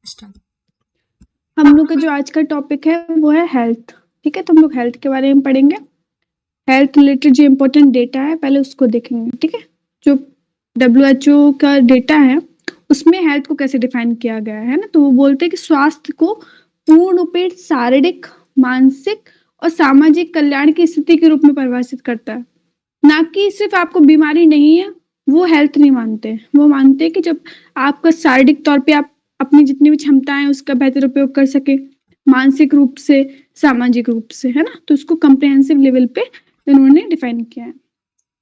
Start. हम लोग का जो आज का टॉपिक है वो है हेल्थ। ठीक है, तो हम लोग हेल्थ के बारे में पढ़ेंगे। हेल्थ रिलेटेड जो इम्पोर्टेंट डेटा है पहले उसको देखेंगे। ठीक है, जो WHO का डेटा है उसमें हेल्थ को कैसे डिफाइन किया गया है ना, तो वो बोलते हैं कि स्वास्थ्य को पूर्ण रूपेण शारीरिक, मानसिक और सामाजिक कल्याण की स्थिति के रूप में परिभाषित करता है, ना कि सिर्फ आपको बीमारी नहीं है वो हेल्थ नहीं मानते। वो मानते हैं कि जब आपका शारीरिक तौर पे आप अपनी जितनी भी क्षमताएं उसका बेहतर उपयोग कर सके, मानसिक रूप से, सामाजिक रूप से, है ना, तो उसको कम्प्रिहेंसिव लेवल पे इन्होंने डिफाइन किया है।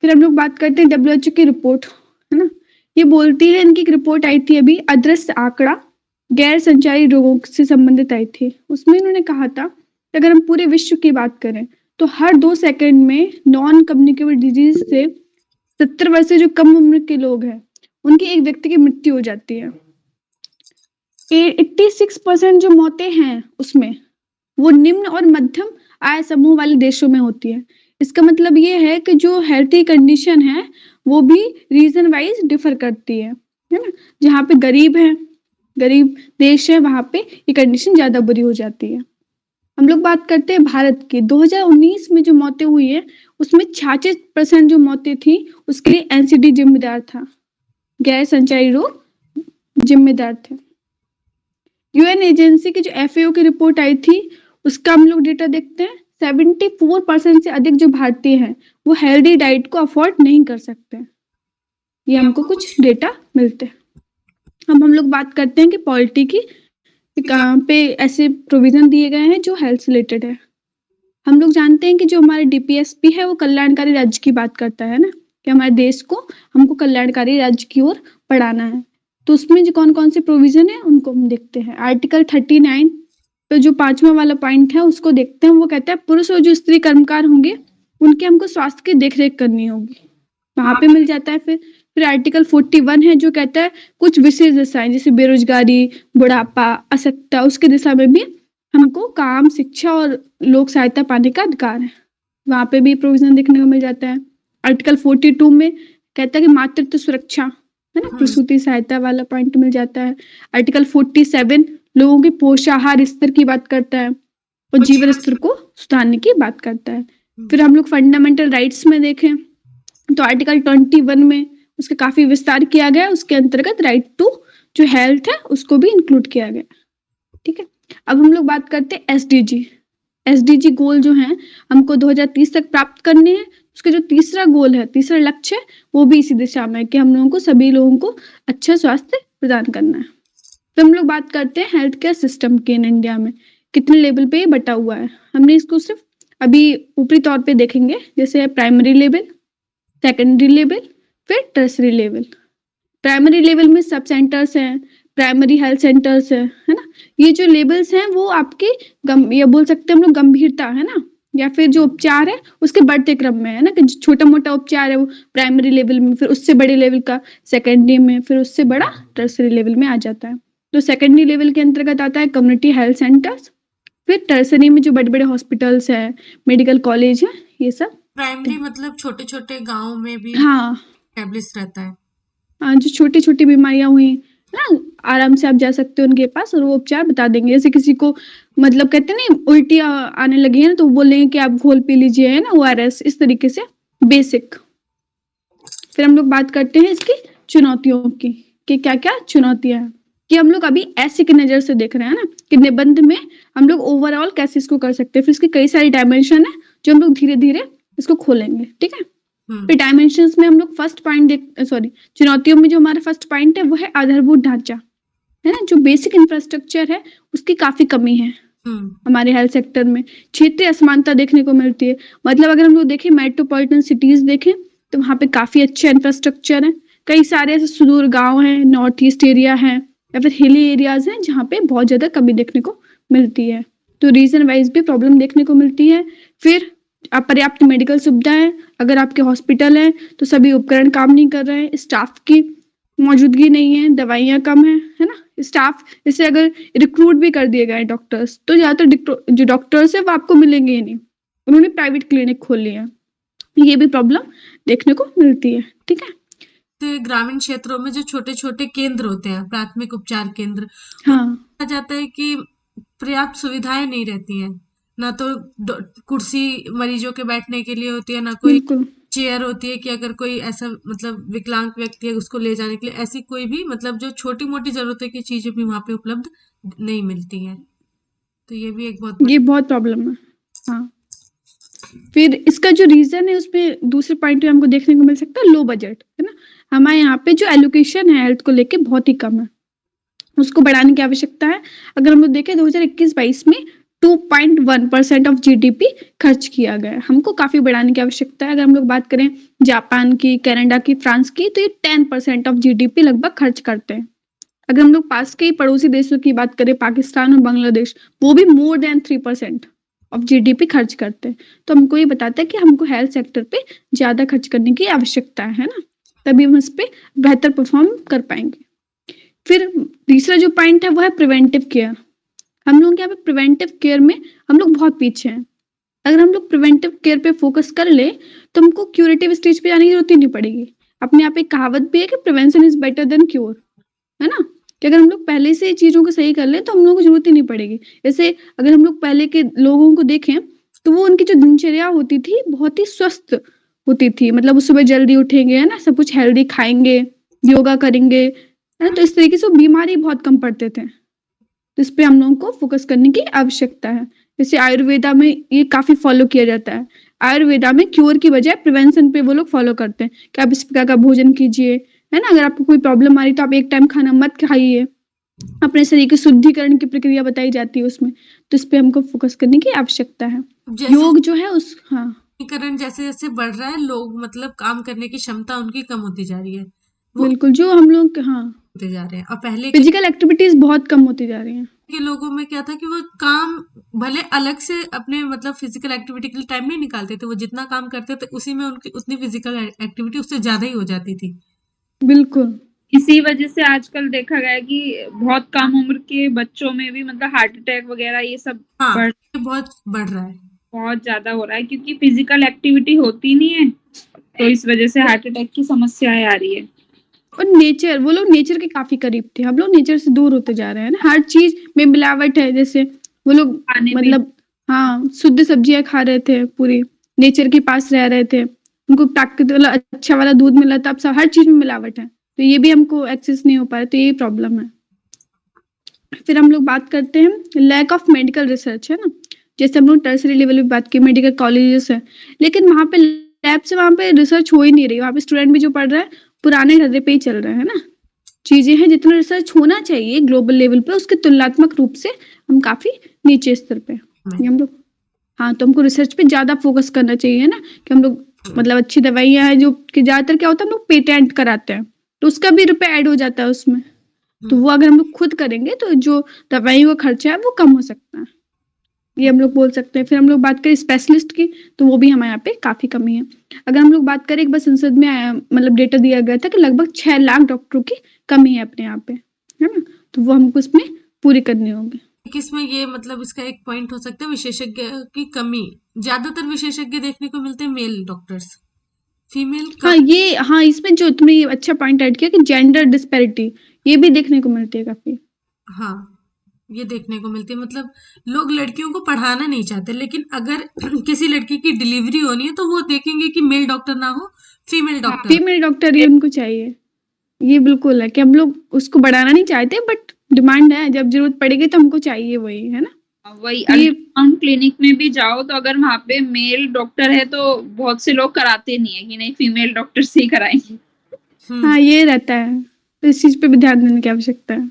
फिर हम लोग बात करते हैं WHO की रिपोर्ट, है ना। ये बोलती है, इनकी एक रिपोर्ट आई थी अभी, अदृश्य आंकड़ा गैर संचारी रोगों से संबंधित आई थी। उसमें इन्होंने कहा था कि अगर हम पूरे विश्व की बात करें तो हर 2 सेकंड में नॉन कम्युनिकेबल डिजीज से 70 वर्ष से जो कम उम्र के लोग हैं उनकी एक व्यक्ति की मृत्यु हो जाती है। 86% जो मौतें हैं उसमें वो निम्न और मध्यम आय समूह वाले देशों में होती है। इसका मतलब ये है कि जो हेल्थी कंडीशन है वो भी रीजन वाइज डिफर करती है ना। जहाँ पे गरीब देश है वहां पे ये कंडीशन ज्यादा बुरी हो जाती है। हम लोग बात करते हैं भारत की। 2019 में जो मौतें हुई है उसमें 66% जो मौतें थी उसके लिए NCD जिम्मेदार था, गैर संचारी रोग जिम्मेदार थे। UN एजेंसी की जो FAO की रिपोर्ट आई थी उसका हम लोग डेटा देखते हैं। 74% से अधिक जो भारतीय हैं वो हेल्दी डाइट को अफोर्ड नहीं कर सकते। ये हमको कुछ डेटा मिलते हैं। अब हम लोग बात करते हैं कि पॉलिटी की कहाँ पे ऐसे प्रोविजन दिए गए हैं जो हेल्थ रिलेटेड है। हम लोग जानते हैं कि जो हमारे DPSP है वो कल्याणकारी राज्य की बात करता है ना, कि हमारे देश को हमको कल्याणकारी राज्य की ओर बढ़ाना है। तो उसमें जो कौन कौन से प्रोविजन है उनको हम देखते हैं। आर्टिकल 39 पे जो 5वां वाला पॉइंट है उसको देखते हैं। वो कहता है पुरुष और जो स्त्री कर्मकार होंगे उनके हमको स्वास्थ्य की देखरेख करनी होगी, वहां पे मिल जाता है। फिर आर्टिकल 41 है जो कहता है कुछ विशेष दिशाएं जैसे बेरोजगारी, बुढ़ापा, असक्ता, उसकी दिशा में भी हमको काम, शिक्षा और लोक सहायता पाने का अधिकार है, वहां पे भी प्रोविजन देखने को मिल जाता है। आर्टिकल 42 में कहता है कि मातृत्व सुरक्षा, है ना, प्रसूति सहायता वाला पॉइंट मिल जाता है। आर्टिकल 47 लोगों के पोषाहार स्तर की बात करता है और जीवन स्तर को सुधारने की बात करता है। फिर हम लोग फंडामेंटल राइट्स में देखें तो आर्टिकल 21 में उसका काफी विस्तार किया गया। उसके अंतर्गत राइट टू जो हेल्थ है उसको भी इंक्लूड किया गया। ठीक है, अब हम लोग बात करते हैं SDG गोल जो है हमको 2030 तक प्राप्त करने हैं। उसका जो तीसरा गोल है, तीसरा लक्ष्य है, वो भी इसी दिशा में है कि हम लोगों को, सभी लोगों को अच्छा स्वास्थ्य प्रदान करना है। तो हम लोग बात करते हैं हेल्थ केयर सिस्टम के इन इंडिया में कितने लेवल पे बटा हुआ है। हमने इसको सिर्फ अभी ऊपरी तौर पे देखेंगे, जैसे प्राइमरी लेवल, सेकेंडरी लेवल, फिर टर्सरी लेवल। प्राइमरी लेवल में सब सेंटर्स हैं, प्राइमरी हेल्थ सेंटर्स है ना। ये जो लेवल्स हैं वो आपके या बोल सकते हैं हम लोग गंभीरता, है ना, या फिर जो उपचार है उसके बढ़ते क्रम में, है ना, कि छोटा मोटा उपचार है वो प्राइमरी लेवल में, फिर उससे बड़े लेवल का सेकेंडरी में, फिर उससे बड़ा टर्सरी लेवल में आ जाता है। तो सेकेंडरी लेवल के अंतर्गत आता है कम्युनिटी हेल्थ सेंटर्स। फिर टर्सरी में जो बड़े बड़े हॉस्पिटल्स है, मेडिकल कॉलेज है, ये सब। प्राइमरी मतलब छोटे छोटे गाँव में भी हाँ, एस्टेब्लिश रहता है। जो छोटी छोटी बीमारियां हुई है ना, आराम से आप जा सकते हो उनके पास और वो उपचार बता देंगे। जैसे किसी को मतलब कहते हैं ना उल्टी आने लगी है ना, तो वो बोलेंगे कि आप घोल पी लीजिए, है ना, ORS, इस तरीके से बेसिक। फिर हम लोग बात करते हैं इसकी चुनौतियों की, कि क्या क्या चुनौतियां हैं, कि हम लोग अभी ऐसे की नजर से देख रहे हैं ना कि निबंध में हम लोग ओवरऑल कैसे इसको कर सकते हैं। फिर इसके कई सारी डायमेंशन है जो हम लोग धीरे धीरे इसको खोलेंगे। ठीक है, फिर डायमेंशंस में हम लोग फर्स्ट पॉइंट चुनौतियों में जो हमारा फर्स्ट पॉइंट है वो है आधारभूत ढांचा, है ना, जो बेसिक इंफ्रास्ट्रक्चर है उसकी काफी कमी है हमारे हेल्थ सेक्टर में। क्षेत्रीय असमानता देखने को मिलती है। मतलब अगर हम लोग देखें मेट्रोपॉलिटन सिटीज देखें तो वहाँ पे काफी अच्छे इंफ्रास्ट्रक्चर है। कई सारे ऐसे सुदूर गाँव हैं, नॉर्थ ईस्ट एरिया है या फिर हिली एरियाज हैं जहाँ पे बहुत ज्यादा कमी देखने को मिलती है। तो रीजन वाइज भी प्रॉब्लम देखने को मिलती है। फिर अपर्याप्त मेडिकल सुविधाएं, अगर आपके हॉस्पिटल हैं तो सभी उपकरण काम नहीं कर रहे हैं, स्टाफ की मौजूदगी नहीं है, दवाइयाँ कम है ना, स्टाफ जैसे अगर रिक्रूट भी कर दिए गए डॉक्टर्स तो ज्यादातर जो डॉक्टर्स है वो आपको मिलेंगे ही नहीं, उन्होंने प्राइवेट क्लिनिक खोल लिया। ये भी प्रॉब्लम देखने को मिलती है। ठीक है, तो ग्रामीण क्षेत्रों में जो छोटे छोटे केंद्र होते हैं, प्राथमिक उपचार केंद्र, हाँ, कहा जाता है कि पर्याप्त सुविधाएं नहीं रहती हैं, ना तो कुर्सी मरीजों के बैठने के लिए होती है, ना कोई बिल्कुल। चेयर होती है कि अगर कोई ऐसा मतलब विकलांग व्यक्ति है उसको ले जाने के लिए, ऐसी कोई भी मतलब जो छोटी मोटी जरूरतों की चीजें भी वहां पे उपलब्ध नहीं मिलती हैं। तो ये भी एक बहुत ये बहुत प्रॉब्लम है। हाँ। फिर इसका जो रीज़न है उसमें दूसरे पॉइंट में हमको देखने को मिल सकता है लो बजट, है ना? हमारे यहाँ पे जो एलोकेशन है हेल्थ को लेके बहुत ही कम है। उसको बढ़ाने की आवश्यकता है। अगर हम लोग देखें 2021-22 में 2.1% ऑफ जीडीपी खर्च किया गया है। हमको काफ़ी बढ़ाने की आवश्यकता है। अगर हम लोग बात करें जापान की, कनाडा की, फ्रांस की, तो ये 10% ऑफ जीडीपी लगभग खर्च करते हैं। अगर हम लोग पास के ही पड़ोसी देशों की बात करें पाकिस्तान और बांग्लादेश, वो भी मोर देन 3% ऑफ जीडीपी खर्च करते हैं। तो हमको ये बताता है कि हमको हेल्थ सेक्टर पे ज़्यादा खर्च करने की आवश्यकता है ना? तभी हम इस पे बेहतर परफ़ॉर्म कर पाएँगे। फिर तीसरा जो पॉइंट है वो है प्रिवेंटिव केयर। हम लोग यहाँ पे प्रिवेंटिव केयर में हम लोग बहुत पीछे हैं। अगर हम लोग प्रिवेंटिव केयर पे फ़ोकस कर लें, तो हमको क्यूरेटिव स्टेज पे जाने की ज़रूरत ही नहीं पड़ेगी। अपने यहाँ पे एक कहावत भी है कि prevention is better than cure, है ना? कि अगर हम लोग पहले से चीज़ों को सही कर लें, तो हम लोगों को ज़रूरत ही नहीं पड़ेगी। जैसे अगर हम लोग पहले के लोगों को देखें, तो वो उनकी जो दिनचर्या होती थी, बहुत ही स्वस्थ होती थी। मतलब वो सुबह जल्दी उठेंगे, है ना? सब कुछ हेल्दी खाएँगे, योगा करेंगे, है ना? तो इस तरीके से वो बीमारी बहुत कम पड़ते थे। तो इस पे हम लोगों को फ़ोकस करने की आवश्यकता है। जैसे आयुर्वेदा में ये काफ़ी फ़ॉलो किया जाता है। आयुर्वेदा में क्यूर की बजाय प्रिवेंशन पे वो लोग फ़ॉलो करते हैं कि आप इस प्रकार का भोजन कीजिए, है ना? अगर आपको कोई प्रॉब्लम आ रही है तो आप एक टाइम खाना मत खाइए। अपने शरीर के शुद्धिकरण की प्रक्रिया बताई जाती है उसमें। तो इस पे हमको फ़ोकस करने की आवश्यकता है। जैसे योग जो है उस हाँ, वनीकरण जैसे जैसे बढ़ रहा है, लोग मतलब काम करने की क्षमता उनकी कम होती जा रही है, वो बिल्कुल जो हम लोग हाँ, होते जा रहे हैं। और पहले के फिज़िकल एक्टिविटीज़ बहुत कम होती जा रही हैं। लोगों में क्या था कि वो काम भले अलग से अपने मतलब फिजिकल एक्टिविटी के लिए टाइम नहीं निकालते थे, वो जितना काम करते थे उसी में उनकी उतनी फिजिकल एक्टिविटी उससे ज्यादा ही हो जाती थी। बिल्कुल। इसी वजह से आजकल देखा गया है कि बहुत कम उम्र के बच्चों में भी मतलब हार्ट अटैक वगैरह ये सब हाँ, ये बहुत बढ़ रहा है। बहुत ज़्यादा हो रहा है क्योंकि फिजिकल एक्टिविटी होती नहीं है, तो इस वजह से हार्ट अटैक की समस्याएँ आ रही है। और नेचर वो लोग नेचर के काफ़ी करीब थे। हम लोग नेचर से दूर होते जा रहे हैं ना। हर चीज़ में मिलावट है। जैसे वो लोग खाने में मतलब हाँ, शुद्ध सब्जियाँ खा रहे थे पूरी, नेचर के पास रह रहे थे। उनको प्राकृतिक वाला अच्छा वाला दूध मिल रहा था। अब स हर चीज़ में मिलावट है। तो ये भी हमको एक्सेस नहीं हो पा रहा, तो ये प्रॉब्लम है। फिर हम लोग बात करते हैं लैक ऑफ मेडिकल रिसर्च, है ना? जैसे हम लोग टर्शरी लेवल पे बात की मेडिकल कॉलेजेस हैं, लेकिन वहाँ पे लैब से वहाँ पे रिसर्च हो ही नहीं रही। वहाँ पे स्टूडेंट भी जो पढ़ रहा है, पुराने ढर्रे पे ही चल रहा है ना? चीज़ें हैं जितना रिसर्च होना चाहिए ग्लोबल लेवल पे उसके तुलनात्मक रूप से हम काफ़ी नीचे स्तर पे हैं। ये हम लोग हाँ, तो हमको रिसर्च पे ज़्यादा फ़ोकस करना चाहिए ना कि हम लोग मतलब अच्छी दवाइयाँ हैं जो कि ज़्यादातर क्या होता है हम लोग पेटेंट कराते हैं, तो उसका भी रुपया ऐड हो जाता है उसमें। तो वो अगर हम लोग खुद करेंगे तो जो दवाइयों का खर्चा है वो कम हो सकता है। ये हम लोग बोल सकते हैं। फिर हम लोग बात करें स्पेशलिस्ट की, तो वो भी हमारे यहाँ पे काफ़ी कमी है। अगर हम लोग बात करें एक बार संसद में आया मतलब डेटा दिया गया था कि लगभग 6 लाख डॉक्टरों की कमी है अपने यहाँ पे, है ना? तो वो हमको इसमें पूरी करनी होगी। इसमें ये मतलब इसका एक पॉइंट हो सकता है विशेषज्ञ की कमी। ज्यादातर विशेषज्ञ देखने को मिलते हैं मेल डॉक्टर्स, फीमेल हाँ, इसमें जो तुमने ये अच्छा पॉइंट ऐड किया कि जेंडर डिस्पैरिटी ये भी देखने को मिलती है काफ़ी। हाँ, ये देखने को मिलती है। मतलब लोग लड़कियों को पढ़ाना नहीं चाहते, लेकिन अगर किसी लड़की की डिलीवरी होनी है तो वो देखेंगे कि मेल डॉक्टर ना हो, फीमेल डॉक्टर। फीमेल डॉक्टर ही उनको चाहिए। ये बिल्कुल है कि हम लोग उसको बढ़ाना नहीं चाहते बट डिमांड है, जब ज़रूरत पड़ेगी तो हमको चाहिए वही, है ना? वही तो ये अल्ट्रासाउंड क्लिनिक में भी जाओ तो अगर वहाँ पे मेल डॉक्टर है तो बहुत से लोग कराते नहीं है कि नहीं फीमेल डॉक्टर से ही कराएंगे। हाँ, ये रहता है। तो इस चीज़ पे भी ध्यान देने की आवश्यकता है।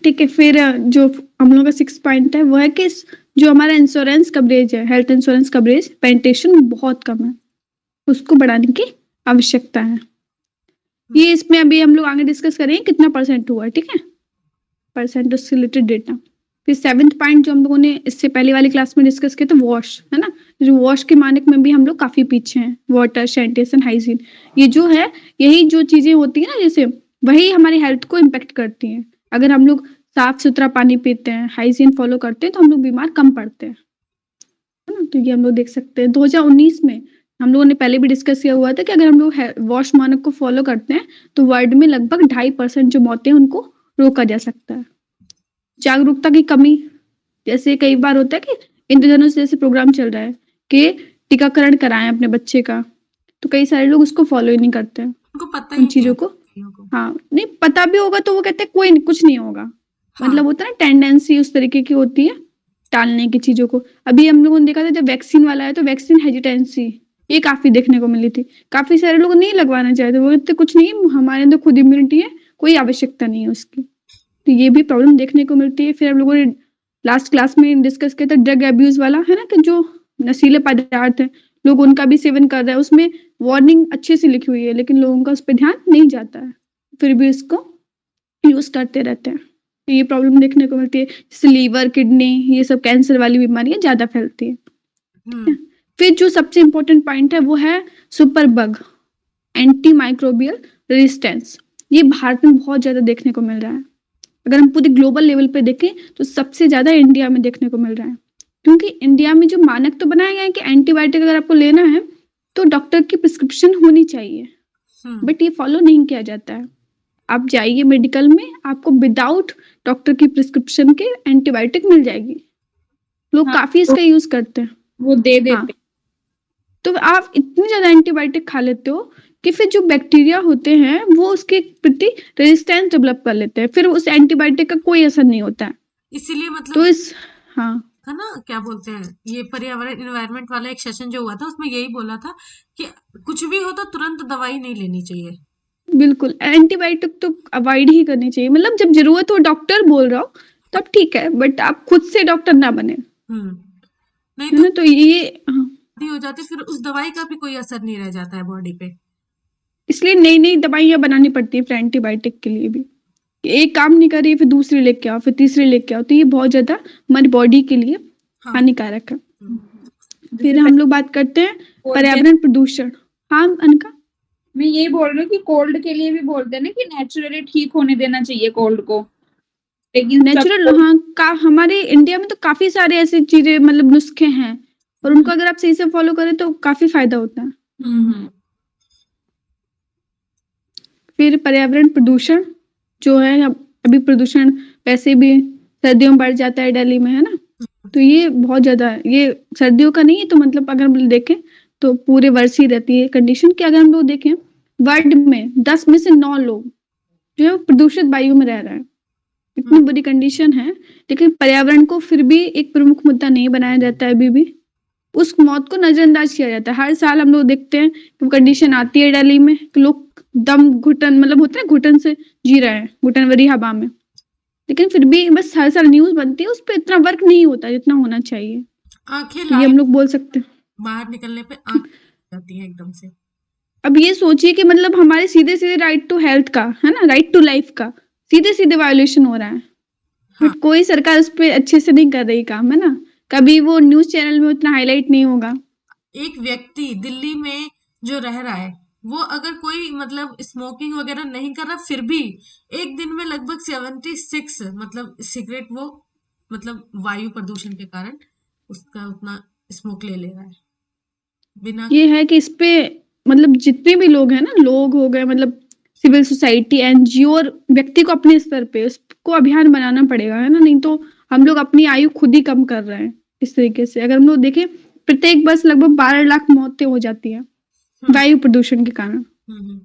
ठीक है, फिर जो हम लोगों का 6 पॉइंट है वो है कि जो हमारा इंश्योरेंस कवरेज है, हेल्थ इंश्योरेंस कवरेज पेनिट्रेशन बहुत कम है। उसको बढ़ाने की आवश्यकता है। ये इसमें अभी हम लोग आगे डिस्कस करेंगे कितना परसेंट हुआ है, ठीक है? परसेंट उससे रिलेटेड डेटा। फिर 7th पॉइंट जो हम लोगों ने इससे पहले वाली क्लास में डिस्कस किया था वॉश, है ना? जो वॉश के मानक में भी हम लोग काफ़ी पीछे हैं। वाटर, सैनिटेशन, हाइजीन ये जो है यही जो चीज़ें होती हैं ना जैसे वही हमारी हेल्थ को इम्पैक्ट करती हैं। अगर हम लोग साफ-सुथरा पानी पीते हैं, हाइजीन फॉलो करते हैं तो हम लोग बीमार कम पड़ते हैं। है ना? तो ये हम लोग देख सकते हैं 2019 में हम लोगों ने पहले भी डिस्कस किया हुआ था कि अगर हम लोग वॉश मानक को फॉलो करते हैं तो वर्ल्ड में लगभग 2.5% जो मौतें हैं उनको रोका जा सकता है। जागरूकता की कमी, जैसे कई बार होता है कि इंद्रधनुष जैसे प्रोग्राम चल रहा है कि टीकाकरण कराएँ अपने बच्चे का, तो कई सारे लोग उसको फ़ॉलो ही नहीं करते हैं, उनको पता उन ही नहीं चीज़ों है को। चीज़ों को। हाँ, नहीं पता भी होगा तो वो कहते हैं कोई नहीं, कुछ नहीं होगा। हाँ, मतलब होता है ना टेंडेंसी उस तरीके की होती है, टालने की चीज़ों को। अभी हम लोगों ने देखा था जब वैक्सीन वाला आया तो वैक्सीन हेजिटेंसी ये काफ़ी देखने को मिली थी। काफ़ी सारे लोग नहीं लगवाना चाहते, वो कहते कुछ नहीं, हमारे अंदर खुद इम्यूनिटी है, कोई आवश्यकता नहीं है उसकी। तो ये भी प्रॉब्लम देखने को मिलती है। फिर हम लोगों ने लास्ट क्लास में डिस्कस किया था ड्रग अब्यूज़ वाला, है ना? कि जो नशीले पदार्थ हैं, लोग उनका भी सेवन कर रहे हैं। उसमें वार्निंग अच्छे से लिखी हुई है, लेकिन लोगों का उस पे ध्यान नहीं जाता है। फिर भी इसको यूज़ करते रहते हैं। तो ये प्रॉब्लम देखने को मिलती है। जैसे लीवर, किडनी ये सब कैंसर वाली बीमारियाँ ज़्यादा फैलती हैं। हुँ, फिर जो सबसे इम्पोर्टेंट पॉइंट है वो है super bug, anti microbial resistance. ये भारत में बहुत ज़्यादा देखने को मिल रहा है। अगर हम पूरे ग्लोबल लेवल पे देखें तो सबसे ज़्यादा इंडिया में देखने को मिल रहा है। क्योंकि इंडिया में जो मानक तो बनाया गया है कि एंटीबायोटिक अगर आपको लेना है तो डॉक्टर की प्रिस्क्रिप्शन होनी चाहिए, हुँ, बट ये फॉलो नहीं किया जाता है। आप जाइए मेडिकल में, आपको विदाउट डॉक्टर की प्रिस्क्रिप्शन के एंटीबायोटिक मिल जाएगी। लोग हाँ, काफ़ी इसका यूज़ करते हैं। वो दे हाँ, देते तो आप इतनी ज़्यादा एंटीबायोटिक खा लेते हो कि फिर जो बैक्टीरिया होते हैं वो उसके प्रति रेजिस्टेंस डेवलप कर लेते हैं। फिर उस एंटीबायोटिक का कोई असर नहीं होता है। इसीलिए तो मतलब इस हाँ, था ना, क्या बोलते हैं, ये पर्यावरण एनवायरनमेंट वाला एक सेशन जो हुआ था उसमें यही बोला था कि कुछ भी हो तो तुरंत दवाई नहीं लेनी चाहिए। बिल्कुल एंटीबायोटिक तो अवॉइड ही करनी चाहिए। मतलब जब ज़रूरत हो डॉक्टर बोल रहा हो तब ठीक है, बट आप खुद से डॉक्टर ना बने, हुँ, नहीं है तो ना? तो ये हाँ, आदी हो जाती फिर उस दवाई का भी कोई असर नहीं रह जाता है बॉडी पे। इसलिए नई-नई दवाइयाँ बनानी पड़ती हैं फिर एंटीबायोटिक के लिए भी। एक काम नहीं कर रही है फिर दूसरी लेके आओ, फिर तीसरी लेके आओ, तो ये बहुत ज़्यादा हमारी बॉडी के लिए हाँ, हानिकारक है। हुँ, फिर जैसे हम लोग बात करते हैं बोलते हैं। पर्यावरण प्रदूषण। हाँ, अनका? मैं यही बोल रही हूँ कि कोल्ड के लिए भी बोलते हैं ना कि नेचुरली ठीक होने देना चाहिए कोल्ड को, लेकिन नेचुरल सबको हाँ, का हमारे इंडिया में तो काफ़ी सारे ऐसी चीज़ें मतलब नुस्खे हैं और उनको अगर आप सही से फ़ॉलो करें तो काफ़ी फ़ायदा होता है। हुँ। फिर पर्यावरण प्रदूषण जो है अब अभी प्रदूषण वैसे भी सर्दियों में बढ़ जाता है दिल्ली में, है ना? तो ये बहुत ज़्यादा ये सर्दियों का नहीं है, तो मतलब अगर हम देखें तो पूरे वर्ष ही रहती है कंडीशन कि अगर हम लोग देखें वर्ल्ड में 10 में से 9 लोग जो है वो प्रदूषित वायु में रह रहे हैं। इतनी हुँ, बुरी कंडीशन है, लेकिन पर्यावरण को फिर भी एक प्रमुख मुद्दा नहीं बनाया जाता है अभी भी। उस मौत को नज़रअंदाज किया जाता है। हर साल हम लोग देखते हैं कि कंडीशन आती है दिल्ली में कि लोग दम घुटन मतलब होता है घुटन से जी रहे हैं, घुटन भरी हवा में। लेकिन फिर भी बस हर साल न्यूज़ बनती है, उस पे इतना वर्क नहीं होता जितना होना चाहिए। आँखें तो ये हम लाल लोग बोल सकते हैं। बाहर निकलने पे आँखें जाती हैं एकदम से। अब ये सोचिए कि मतलब हमारे सीधे-सीधे राइट टू हेल्थ का, है ना? राइट टू लाइफ का सीधे-सीधे वायलेशन हो रहा है। हाँ, बट कोई सरकार उस पे अच्छे से नहीं कर रही काम, है ना? कभी वो न्यूज़ चैनल में उतना हाइलाइट नहीं होगा। एक व्यक्ति दिल्ली में जो रह रहा है, वो अगर कोई मतलब स्मोकिंग वगैरह नहीं कर रहा, फिर भी एक दिन में लगभग 76 मतलब सिगरेट वो मतलब वायु प्रदूषण के कारण उसका उतना स्मोक ले ले रहा है बिना। ये है कि इस पे मतलब जितने भी लोग हैं ना, लोग हो गए मतलब सिविल सोसाइटी, एनजीओ और व्यक्ति को अपने स्तर पे उसको अभियान बनाना पड़ेगा, है ना? नहीं तो हम लोग अपनी आयु खुद ही कम कर रहे हैं इस तरीके से। अगर हम लोग देखें प्रत्येक वर्ष लगभग 12 लाख मौतें हो जाती हैं हम्म, वायु प्रदूषण के कारण। हम्म,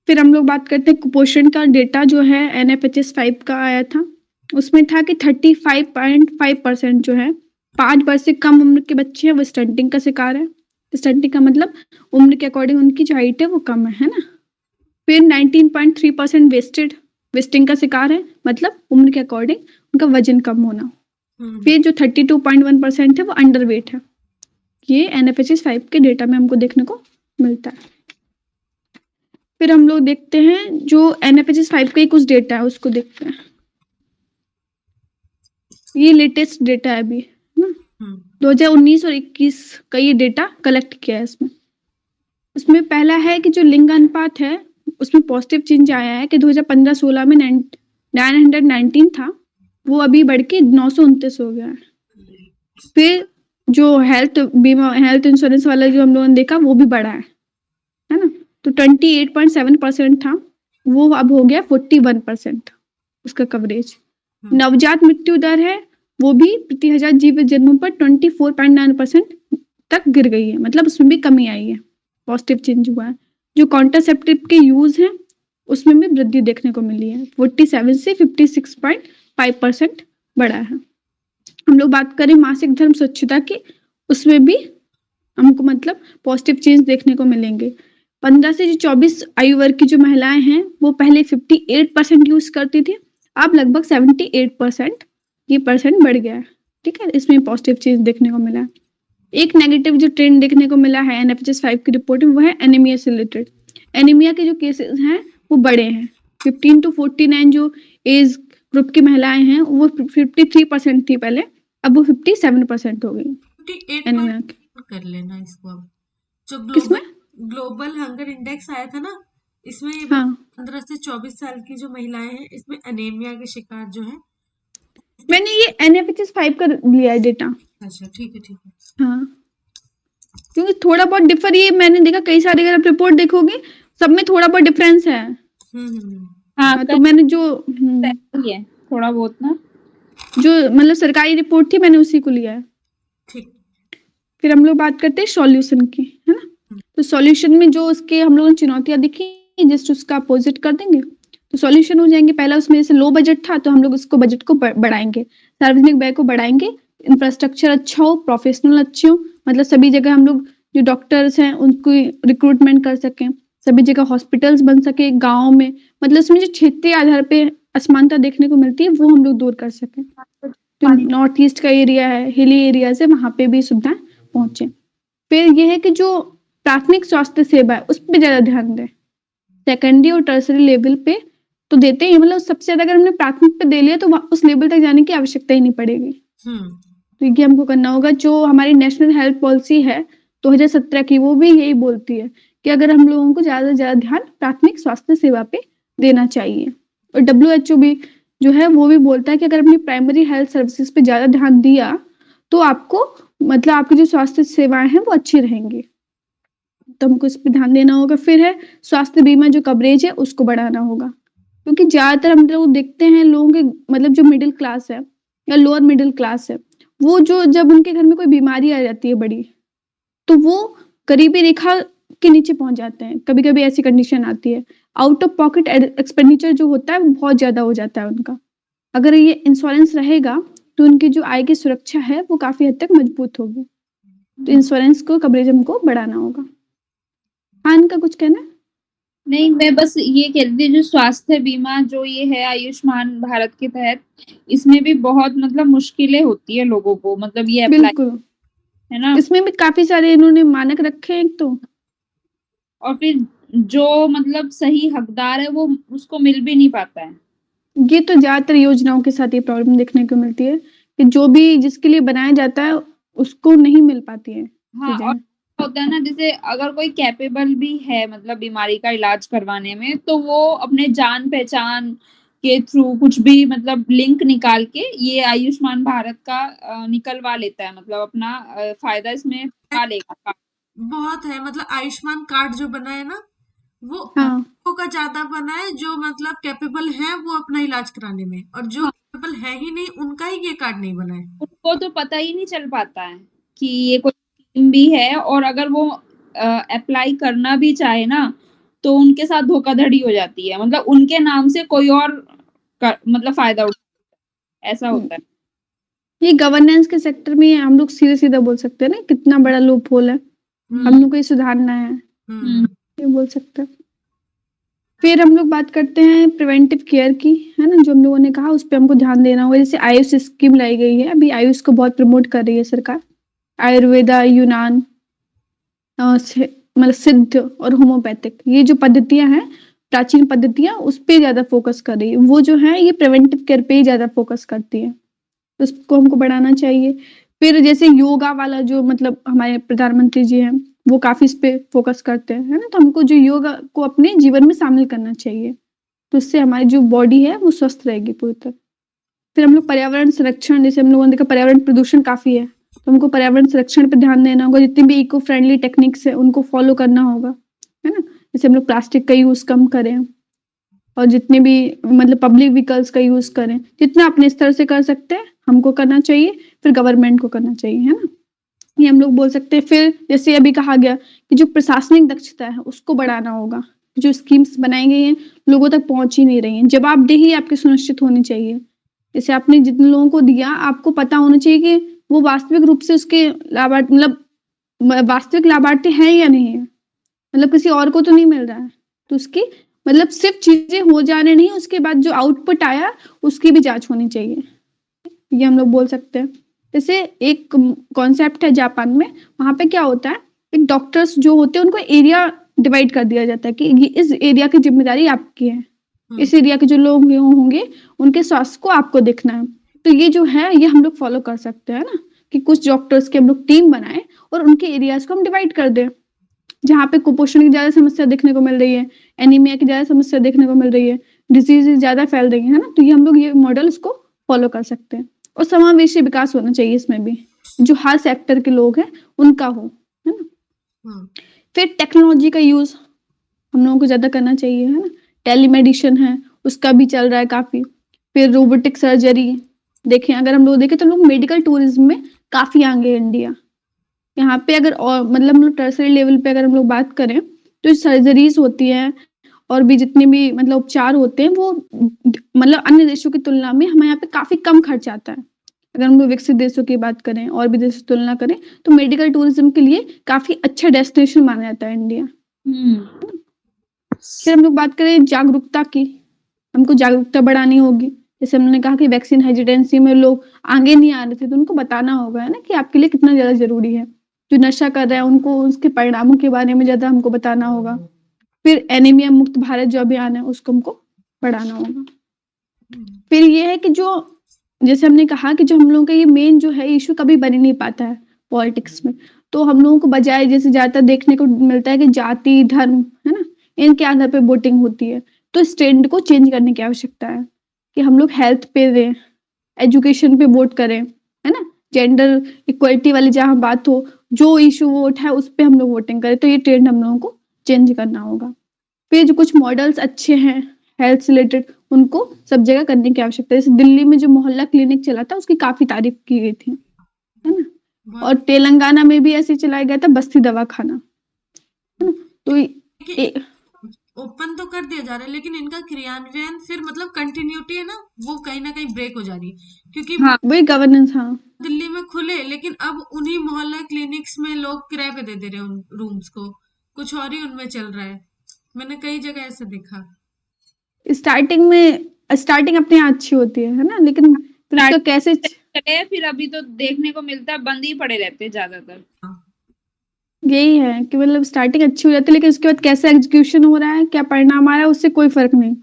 फिर हम लोग बात करते हैं कुपोषण का डेटा जो है एनएफएचएस 5 का आया था। उसमें था कि 35.5% जो है 5 वर्ष से कम उम्र के बच्चे हैं वो स्टंटिंग का शिकार है। स्टंटिंग का मतलब उम्र के अकॉर्डिंग उनकी जो हाइट है वो कम है ना? फिर 19.3% वेस्टिंग का शिकार है, मतलब उम्र के अकॉर्डिंग उनका वजन कम होना। फिर जो 32.1% है वो अंडरवेट है। ये एनएफएचएस 5 के डेटा में हमको देखने को मिलता है। फिर हम लोग देखते हैं जो एनएफएचएस 5 का ही कुछ डेटा है उसको देखते हैं। ये लेटेस्ट डेटा है अभी, है ना? 2019 और 21 का ये डेटा कलेक्ट किया है इसमें। उसमें पहला है कि जो लिंग अनुपात है उसमें पॉजिटिव चेंज आया है कि 2015-16 में 919 था, वो अभी बढ़ के 929 हो गया है। फिर जो हेल्थ बीमा हेल्थ इंश्योरेंस वाला जो हम लोगों ने देखा वो भी बढ़ा है ना? तो 28.7% था, वो अब हो गया 41% उसका कवरेज। नवजात मृत्यु दर है वो भी प्रति 1000 जीवित जन्मों पर 24.9% तक गिर गई है, मतलब उसमें भी कमी आई है, पॉजिटिव चेंज हुआ है। जो कॉन्ट्रासेप्टिव के यूज है उसमें भी वृद्धि देखने को मिली है, 47 से 56.5% बढ़ा है। हम लोग बात करें मासिक धर्म स्वच्छता की, उसमें भी हमको मतलब पॉजिटिव चेंज देखने को मिलेंगे। 15 से जो 24 आयु वर्ग की जो महिलाएं हैं वो पहले 58% यूज करती थी, अब लगभग 78% ये परसेंट बढ़ गया है। ठीक है, इसमें पॉजिटिव चेंज देखने को मिला है। एक नेगेटिव जो ट्रेंड देखने को मिला है NFHS 5 की रिपोर्ट में वो है एनीमिया से रिलेटेड। एनीमिया के जो केसेस हैं वो बढ़े हैं। 15 to 49 जो एज ग्रुप की महिलाएं हैं वो 53% थी पहले, अब वो 57% हो गई 58 एनीमिया की। कर लेना इसको। अब जो किसमें? ग्लोबल हंगर इंडेक्स आया था ना, इसमें ये हाँ 15 से 24 साल की जो महिलाएं हैं इसमें अनेमिया के शिकार जो है। मैंने ये NFHS 5 का लिया है डेटा। अच्छा ठीक है। हाँ, क्योंकि थोड़ा बहुत डिफर ये मैंने देखा कई सारे, अगर आप रिपोर्ट देखोगे सब में थोड़ा बहुत डिफरेंस है। हाँ, हाँ, तो मैंने जो सही है थोड़ा बहुत ना, जो मतलब सरकारी रिपोर्ट थी मैंने उसी को लिया है। ठीक। फिर हम लोग बात करते हैं सॉल्यूशन की, है ना। तो सॉल्यूशन में जो उसके हम लोगों ने चुनौतियां दिखी, जस्ट उसका अपोजिट कर देंगे तो सॉल्यूशन हो जाएंगे। पहला उसमें जैसे लो बजट था तो हम लोग उसको बजट को बढ़ाएंगे, सार्वजनिक व्यय को बढ़ाएंगे, इंफ्रास्ट्रक्चर अच्छा हो, प्रोफेशनल अच्छे हो, मतलब सभी जगह हम लोग जो डॉक्टर्स हैं उनको रिक्रूटमेंट कर सकें, सभी जगह हॉस्पिटल्स बन सके गाँव में, मतलब उसमें जो क्षेत्रीय आधार पे असमानता देखने को मिलती है वो हम लोग दूर कर सकें। जो नॉर्थ ईस्ट का एरिया है, हिली एरियाज है, वहां पे भी सुविधाएं पहुंचे। फिर ये है कि जो प्राथमिक स्वास्थ्य सेवा है उस पर ज्यादा ध्यान दें। सेकेंडरी और टर्सरी लेवल पे तो देते ही, मतलब सबसे ज्यादा अगर हमने प्राथमिक पे दे लिया तो उस लेवल तक जाने की आवश्यकता ही नहीं पड़ेगी। तो ये हमको करना होगा। जो हमारी नेशनल हेल्थ पॉलिसी है 2017 की, वो भी यही बोलती है कि अगर हम लोगों को ज्यादा से ज्यादा ध्यान प्राथमिक स्वास्थ्य सेवा पे देना चाहिए। और WHO भी जो है वो भी बोलता है कि अगर अपनी प्राइमरी हेल्थ सर्विसेज पे ज्यादा ध्यान दिया तो आपको मतलब आपकी जो स्वास्थ्य सेवाएं हैं वो अच्छी रहेंगी, तो हमको इस पे ध्यान देना होगा। फिर है स्वास्थ्य बीमा जो कवरेज है उसको बढ़ाना होगा, क्योंकि ज्यादातर हम लोग देखते हैं लोगों के मतलब जो मिडिल क्लास है या लोअर मिडिल क्लास है, वो जो जब उनके घर में कोई बीमारी आ जाती है बड़ी, तो वो गरीबी रेखा के नीचे पहुंच जाते हैं। कभी कभी ऐसी कंडीशन आती है, आउट ऑफ पॉकेट एक्सपेंडिचर जो होता है वो बहुत ज्यादा हो जाता है उनका। अगर ये इंश्योरेंस रहेगा तो उनकी जो आय की सुरक्षा है वो काफी हद तक मजबूत होगी। तो इंश्योरेंस को कवरेज हमको बढ़ाना होगा। हाँ, इनका कुछ कहना है? नहीं, मैं बस ये कह रही थी जो स्वास्थ्य बीमा जो ये है आयुष्मान भारत के तहत, इसमें भी बहुत मतलब मुश्किलें होती है लोगों को, मतलब ये अप्लाई बिल्कुल, है ना। इसमें भी काफी सारे इन्होंने मानक रखे हैं एक तो, और फिर जो मतलब सही हकदार है वो उसको मिल भी नहीं पाता है। ये तो ज्यादातर योजनाओं के साथ ये प्रॉब्लम देखने को मिलती है कि जो भी जिसके लिए बनाया जाता है उसको नहीं मिल पाती है हाँ, और होता है ना, जैसे अगर कोई कैपेबल भी है मतलब बीमारी का इलाज करवाने में, तो वो अपने जान पहचान के थ्रू कुछ भी मतलब लिंक निकाल के ये आयुष्मान भारत का निकलवा लेता है, मतलब अपना फायदा इसमें पा लेगा। बहुत है, मतलब आयुष्मान कार्ड जो बना है ना वो हाँ लोगों का ज्यादा बना है, जो मतलब कैपेबल है वो अपना इलाज कराने में, और जो हाँ, कैपेबल है ही नहीं उनका ही ये कार्ड नहीं बना है। उनको तो पता ही नहीं चल पाता है कि ये कोई स्कीम भी है, और अगर वो अप्लाई करना भी चाहे ना तो उनके साथ धोखाधड़ी हो जाती है, मतलब उनके नाम से कोई और मतलब फायदा उठा, ऐसा होता है। ये गवर्नेंस के सेक्टर में हम लोग सीधे सीधा बोल सकते हैं ना कितना बड़ा लूप होल है, हम लोग को ये सुधारना है, ये बोल सकते हैं। फिर हम लोग बात करते हैं प्रिवेंटिव केयर की, है ना, जो हम लोगों ने कहा उस पर हमको ध्यान देना होगा। जैसे आयुष स्कीम लाई गई है, अभी आयुष को बहुत प्रमोट कर रही है सरकार। आयुर्वेदा, यूनान, मतलब सिद्ध और होम्योपैथिक, ये जो पद्धतियां हैं प्राचीन पद्धतियां, उस पे ज्यादा फोकस कर रही है। वो जो है ये प्रिवेंटिव केयर पे ही ज्यादा फोकस करती है, तो उसको हमको बढ़ाना चाहिए। फिर जैसे योगा वाला जो मतलब हमारे प्रधानमंत्री जी हैं वो काफी इस पे फोकस करते हैं, है ना, तो हमको जो योगा को अपने जीवन में शामिल करना चाहिए, तो इससे हमारी जो बॉडी है वो स्वस्थ रहेगी पूरी तरह। फिर हम लोग पर्यावरण संरक्षण, जैसे हम लोगों ने देखा पर्यावरण प्रदूषण काफी है, तो हमको पर्यावरण संरक्षण पे ध्यान देना होगा। जितनी भी इको फ्रेंडली टेक्निक्स है उनको फॉलो करना होगा, है ना, जैसे हम लोग प्लास्टिक का यूज कम करें, और जितने भी मतलब पब्लिक व्हीकल्स का यूज़ करें। जितना अपने स्तर से कर सकते हैं, हमको करना चाहिए, फिर गवर्नमेंट को करना चाहिए, है ना? ये हम लोग बोल सकते हैं। फिर जैसे अभी कहा गया कि जो प्रशासनिक दक्षता है, उसको बढ़ाना होगा। जो स्कीम्स बनाई गई हैं, लोगों तक पहुँच ही नहीं रही हैं। जवाबदेही आपकी सुनिश्चित होनी चाहिए। जैसे आपने जितने लोगों को दिया, आपको पता होना चाहिए कि वो वास्तविक रूप से उसके वास्तविक लाभार्थी हैं या नहीं है। मतलब किसी और को तो नहीं मिल रहा है। तो उसकी मतलब सिर्फ़ चीज़ें हो जाने नहीं, उसके बाद जो आउटपुट आया, उसकी भी जाँच होनी चाहिए। ये हम लोग बोल सकते हैं। जैसे एक कॉन्सेप्ट है जापान में, वहाँ पे क्या होता है, एक डॉक्टर्स जो होते हैं उनको एरिया डिवाइड कर दिया जाता है कि ये इस एरिया की ज़िम्मेदारी आपकी है। इस एरिया के जो लोग होंगे, उनके स्वास्थ्य को आपको देखना है। तो ये जो है, ये हम लोग फ़ॉलो कर सकते हैं ना, कि कुछ डॉक्टर्स की हम लोग टीम बनाएँ और उनके एरियाज़ को हम डिवाइड कर दें। जहाँ पे कुपोषण की ज़्यादा समस्या देखने को मिल रही है, एनीमिया की ज़्यादा समस्या देखने को मिल रही है, डिसीज़ेज़ ज़्यादा फैल रही है ना? तो ये हम लोग ये मॉडल इसको फ़ॉलो कर सकते हैं। और समावेशी विकास होना चाहिए इसमें भी, जो हर सेक्टर के लोग हैं, उनका हो, है ना? फिर टेक्नोलॉजी का यूज़ हम लोगों को ज़्यादा करना चाहिए, है ना? टेलीमेडिसिन है, उसका भी चल रहा है काफ़ी। फिर रोबोटिक सर्जरी, देखें अगर हम लोग देखें तो लोग मेडिकल टूरिज़्म में काफ़ी आगे है इंडिया। यहाँ पे अगर और मतलब हम लोग टर्शरी लेवल पे अगर हम लोग बात करें, तो सर्जरीज़ होती हैं और भी जितने भी मतलब उपचार होते हैं, वो मतलब अन्य देशों की तुलना में हमारे यहाँ पे काफ़ी कम खर्च आता है। अगर हम लोग विकसित देशों की बात करें और भी देशों से तुलना करें, तो मेडिकल टूरिज़्म के लिए काफ़ी अच्छा डेस्टिनेशन माना जाता है इंडिया। फिर हम लोग बात करें जागरूकता की, हमको जागरूकता बढ़ानी होगी। जैसे हमने कहा कि वैक्सीन हेजिटेंसी में लोग आगे नहीं आ रहे थे, तो उनको बताना होगा, है ना, कि आपके लिए कितना ज़्यादा ज़रूरी है। जो नशा कर रहा है, उनको उसके परिणामों के बारे में ज़्यादा हमको बताना होगा। फिर एनीमिया मुक्त भारत जो अभियान है, उसको हमको बढ़ाना होगा। फिर ये है कि जो जैसे हमने कहा कि जो हम लोगों का ये मेन जो है इश्यू कभी बन ही नहीं पाता है पॉलिटिक्स में। तो हम लोगों को बजाय जैसे ज़्यादातर देखने को मिलता है कि जाति, धर्म, है ना, इनके आधार पे वोटिंग होती है। तो इस ट्रेंड को चेंज करने की आवश्यकता है कि हम लोग हेल्थ पे दें, एजुकेशन पे वोट करें, है ना? जेंडर इक्वालिटी वाली जहाँ बात हो, जो इश्यू वो उठाए उस पे हम लोग वोटिंग करें। तो ये ट्रेंड हम लोगों को चेंज करना होगा। फिर जो कुछ मॉडल्स अच्छे हैं हेल्थ से रिलेटेड, उनको सब जगह करने की आवश्यकता है। जैसे दिल्ली में जो मोहल्ला क्लिनिक चला था, उसकी काफ़ी तारीफ़ की गई थी, है ना? और तेलंगाना में भी ऐसे ही चलाया गया था बस्ती दवाखाना, है ना? तो ए ओपन तो कर दिया जा रहा है, लेकिन इनका क्रियान्वयन फिर मतलब कंटिन्यूटी है ना, वो कहीं ना कहीं ब्रेक हो जा रही है। क्योंकि हाँ, वही गवर्नेंस, हाँ। दिल्ली में खुले, लेकिन अब उन्हीं मोहल्ला क्लिनिक्स में लोग किराए पे दे दे रहे हैं उन रूम्स को, कुछ और ही उनमें चल रहा है। मैंने कई जगह ऐसे देखा। स्टार्टिंग अपने यहाँ अच्छी होती है ना? लेकिन फिर उसका कैसे चले फिर अभी तो देखने को मिलता है बंद ही पड़े रहते हैं ज़्यादातर। यही है कि मतलब स्टार्टिंग अच्छी हो जाती है, लेकिन उसके बाद कैसा एग्जीक्यूशन हो रहा है, क्या परिणाम आ रहा है, उससे कोई फ़र्क नहीं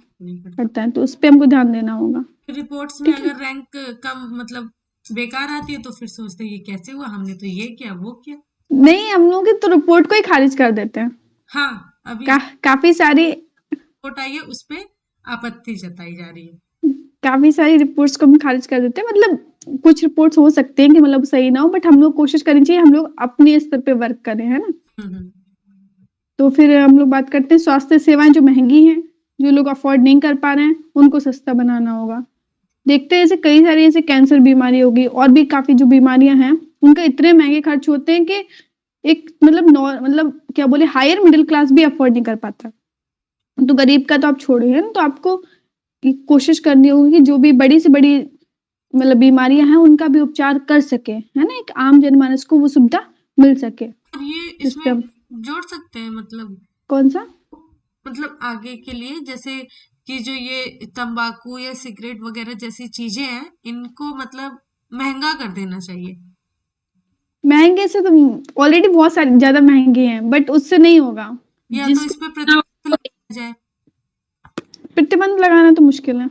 पड़ता है। तो उस पे हमको ध्यान देना होगा। रिपोर्ट्स में अगर रैंक कम मतलब बेकार आती है, तो फिर सोचते हैं ये कैसे हुआ, हमने तो ये किया वो किया। नहीं, हम लोग की तो रिपोर्ट को ही खारिज कर देते हैं। हाँ, अभी काफ़ी सारी रिपोर्ट आई है, उस पे आपत्ति जताई जा रही है। काफ़ी सारी रिपोर्ट्स को हम खारिज कर देते हैं। मतलब कुछ रिपोर्ट्स हो सकती हैं कि मतलब सही ना हो, बट हम लोग कोशिश करनी चाहिए हम लोग अपने स्तर पे वर्क करें, है ना? तो फिर हम लोग बात करते हैं स्वास्थ्य सेवाएँ जो महँगी हैं, जो लोग अफ़ोर्ड नहीं कर पा रहे हैं, उनको सस्ता बनाना होगा। देखते हैं ऐसे कई सारी ऐसे कैंसर बीमारी हो गई और भी काफ़ी जो बीमारियाँ हैं, उनका इतने महँगे खर्च होते हैं कि एक मतलब क्या बोले हायर मिडल क्लास भी अफ़ोर्ड नहीं कर पाता। तो गरीब का तो आप छोड़िए, है ना? तो आपको कोशिश करनी होगी कि जो भी बड़ी से बड़ी मतलब बीमारियाँ हैं, उनका भी उपचार कर सकें, है ना? एक आम जनमानस को वो सुविधा मिल सके। और ये जिस पे इसमें हम जोड़ सकते हैं मतलब कौन-सा? मतलब आगे के लिए, जैसे कि जो ये तंबाकू या सिगरेट वगैरह जैसी चीजें हैं, इनको मतलब महंगा कर देना चाहिए। महँगे से तो ऑलरेडी बहुत सारे ज़्यादा महँगे हैं, बट उससे नहीं होगा। या तो इस जिसको पे प्रतिबंध लगाया जाए। प्रतिबंध लगाना तो मुश्किल है।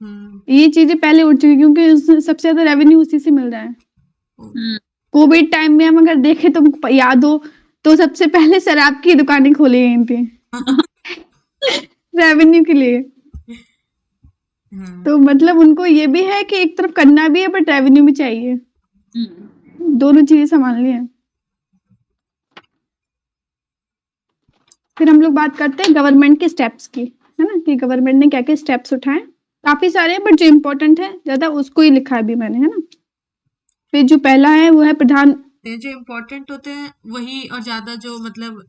हम्म। ये चीज़ें पहले उठ चुकी क्योंकि उससे सबसे ज़्यादा रेवेन्यू उसी से मिल रहा है। हुँ। कोविड टाइम में हम अगर देखें तो हमको याद हो, तो सबसे पहले शराब की दुकानें खोली गई थी। रेवेन्यू के लिए। हाँ। तो मतलब उनको ये भी है कि एक तरफ करना भी है बट रेवेन्यू भी चाहिए। दोनों चीज़ें सँभालनी है। फिर हम लोग बात करते हैं गवर्नमेंट के स्टेप्स की। है ना, कि गवर्नमेंट ने क्या-क्या स्टेप्स उठाए। काफ़ी सारे हैं बट जो इम्पोर्टेंट है ज़्यादा उसको ही लिखा है अभी मैंने, है ना। फिर जो पहला है वो है प्रधान जो इम्पोर्टेंट होते हैं वही, और ज्यादा जो मतलब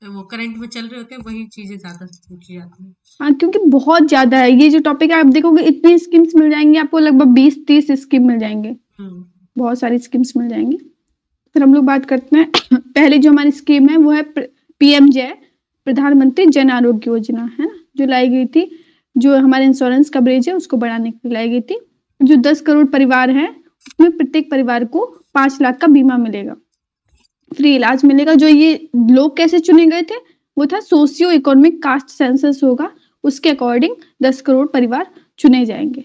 वो करंट में चल रहे होते हैं वही चीजें ज्यादा पूछी जाती हैं। हाँ, क्योंकि बहुत ज़्यादा है। ये जो टॉपिक है आप देखोगे इतनी स्कीम्स मिल जाएँगी आपको, लगभग 20-30 स्कीम मिल जाएँगे। बहुत सारी स्कीम्स मिल जाएँगी। फिर हम लोग बात करते हैं पहली जो हमारी स्कीम है वो है पीएमजे, प्रधानमंत्री जन आरोग्य योजना, है ना, जो लाई गई थी। जो हमारे इंश्योरेंस कवरेज है उसको बढ़ाने के लिए लाई गई थी। जो 10 करोड़ परिवार हैं उसमें प्रत्येक परिवार को 5 लाख का बीमा मिलेगा, फ्री इलाज मिलेगा। जो ये लोग कैसे चुने गए थे वो था सोशियो इकोनॉमिक कास्ट सेंसस होगा, उसके अकॉर्डिंग 10 करोड़ परिवार चुने जाएंगे,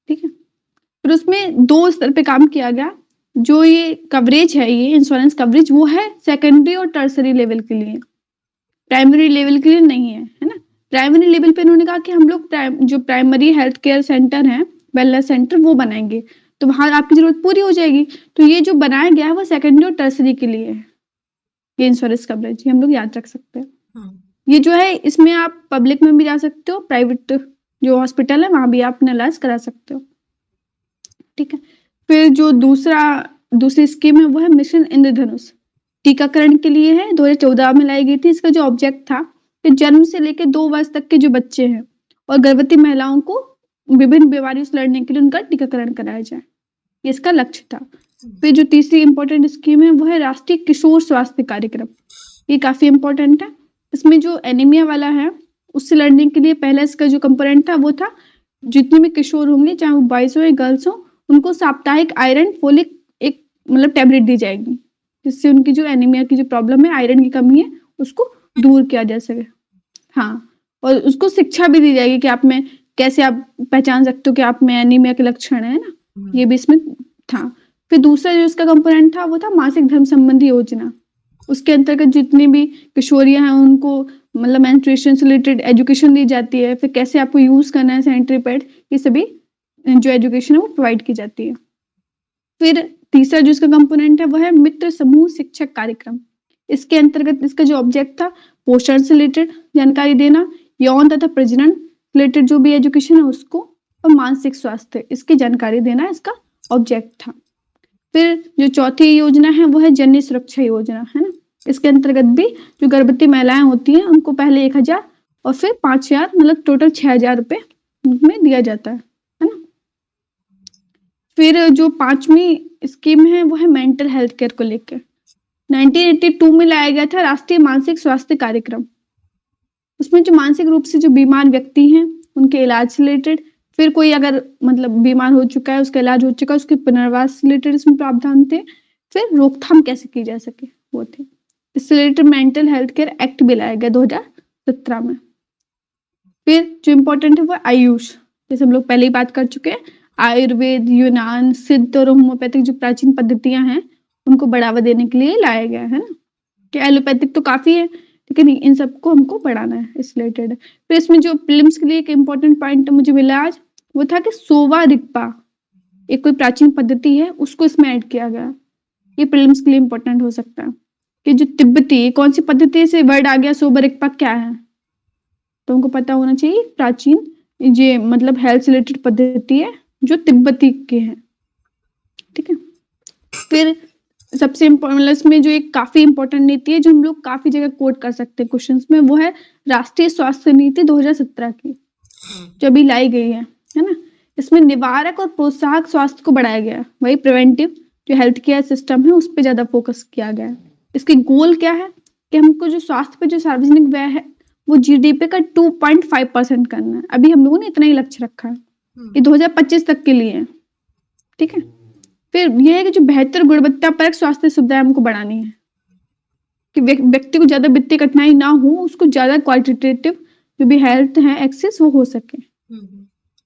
ठीक है। फिर उसमें 2 स्तर पे काम किया गया। जो ये कवरेज है, ये इंश्योरेंस कवरेज वो है सेकेंडरी और टर्सरी लेवल के लिए, प्राइमरी लेवल के लिए नहीं है, है ना। प्राइमरी लेवल पे इन्होंने कहा कि हम लोग जो प्राइमरी हेल्थ केयर सेंटर हैं, वेलनेस सेंटर वो बनाएंगे, तो वहाँ आपकी ज़रूरत पूरी हो जाएगी। तो ये जो बनाया गया है वो सेकेंडरी और टर्सरी के लिए है, ये इंश्योरेंस कवरेज, ये हम लोग याद रख सकते हैं। ये जो है इसमें आप पब्लिक में भी जा सकते हो, प्राइवेट जो हॉस्पिटल है वहाँ भी आप अपना इलाज करा सकते हो, ठीक है। फिर जो दूसरी स्कीम है वो है मिशन इंद्रधनुष, टीकाकरण के लिए है, 2014 में लाई गई थी। इसका जो ऑब्जेक्ट था कि जन्म से लेकर 2 वर्ष तक के जो बच्चे हैं और गर्भवती महिलाओं को विभिन्न बीमारियों से लड़ने के लिए उनका टीकाकरण कराया जाए, ये इसका लक्ष्य था। फिर जो तीसरी इंपॉर्टेंट स्कीम है वो है राष्ट्रीय किशोर स्वास्थ्य कार्यक्रम, ये काफ़ी इंपॉर्टेंट है। इसमें जो एनीमिया वाला है उससे लड़ने के लिए पहला इसका जो कंपोनेंट था वो था जितने भी किशोर होंगे, चाहे वो बॉयज हो या गर्ल्स हो, उनको साप्ताहिक आयरन फोलिक एक मतलब टैबलेट दी जाएगी, जिससे उनकी जो एनीमिया की जो प्रॉब्लम है, आयरन की कमी है, उसको दूर किया जा सके। हाँ, और उसको शिक्षा भी दी जाएगी कि आप में कैसे आप पहचान सकते हो कि आप में एनीमिया के लक्षण है ना, ये भी इसमें था। फिर दूसरा जो इसका कंपोनेंट था वो था मासिक धर्म संबंधी योजना, उसके अंतर्गत जितनी भी किशोरियां हैं उनको मतलब मेंस्ट्रुएशन से रिलेटेड एजुकेशन दी जाती है, फिर कैसे आपको यूज करना है सैनिटरी पैड, ये सभी जो एजुकेशन है वो प्रोवाइड की जाती है। फिर तीसरा जो इसका कंपोनेंट है वो है मित्र समूह शिक्षक कार्यक्रम, इसके अंतर्गत इसका जो ऑब्जेक्ट था पोषण से रिलेटेड जानकारी देना, यौन तथा प्रजनन रिलेटेड जो भी एजुकेशन है उसको, और मानसिक स्वास्थ्य इसकी जानकारी देना इसका ऑब्जेक्ट था। फिर जो चौथी योजना है वो है जननी सुरक्षा योजना, है ना, इसके अंतर्गत भी जो गर्भवती महिलाएं होती हैं उनको पहले 1000 और फिर 5000 मतलब टोटल 6000 रुपए में दिया जाता है ना। फिर जो 5वीं स्कीम है वो है मेंटल हेल्थ केयर को लेकर, 1982 में लाया गया था राष्ट्रीय मानसिक स्वास्थ्य कार्यक्रम। उसमें जो मानसिक रूप से जो बीमार व्यक्ति हैं उनके इलाज से रिलेटेड, फिर कोई अगर मतलब बीमार हो चुका है, उसका इलाज हो चुका है, उसके पुनर्वास से रिलेटेड इसमें प्रावधान थे। फिर रोकथाम कैसे की जा सके वो थे। इससे related mental health care act भी लाया गया 2017 में। फिर जो इम्पोर्टेंट है वो आयुष, जैसे हम लोग पहले ही बात कर चुके हैं, आयुर्वेद, यूनान, सिद्ध और होम्योपैथिक जो प्राचीन पद्धतियां हैं उनको बढ़ावा देने के लिए लाया गया है ना, कि एलोपैथिक तो काफी है लेकिन इन सबको हमको बढ़ाना है, इस रिलेटेड। फिर इसमें जो प्रीलिम्स के लिए एक इम्पोर्टेंट पॉइंट मुझे मिला आज वो था कि सोवा रिक्पा एक कोई प्राचीन पद्धति है, उसको इसमें ऐड किया गया। ये प्रीलिम्स के लिए इम्पोर्टेंट हो सकता है कि जो तिब्बती कौन सी पद्धति से वर्ड आ गया, सोवा रिक्पा क्या है, तो हमको पता होना चाहिए। प्राचीन ये मतलब हेल्थ से रिलेटेड पद्धति है जो तिब्बती के हैं, ठीक है। फिर सबसे इम्पोर्टेंट इसमें जो एक काफी इंपॉर्टेंट नीति है जो हम लोग काफी जगह कोट कर सकते हैं क्वेश्चंस में, वो है राष्ट्रीय स्वास्थ्य नीति 2017 की जो अभी लाई गई है ना। इसमें निवारक और प्रोत्साहक स्वास्थ्य को बढ़ाया गया, वही प्रिवेंटिव जो हेल्थ केयर सिस्टम है उस पर ज्यादा फोकस किया गया है। इसके गोल क्या है कि हमको जो स्वास्थ्य पे जो सार्वजनिक व्यय है वो जीडीपी का 2.5% करना है। अभी हम लोगों ने इतना ही लक्ष्य रखा है, ये 2025 तक के लिए है, ठीक है। फिर यह है कि जो बेहतर गुणवत्ता परक स्वास्थ्य सुविधाएं हमको बढ़ानी है कि व्यक्ति को ज्यादा वित्तीय कठिनाई ना हो, उसको ज्यादा क्वालिटेटिव जो भी हेल्थ है एक्सेस वो हो सके।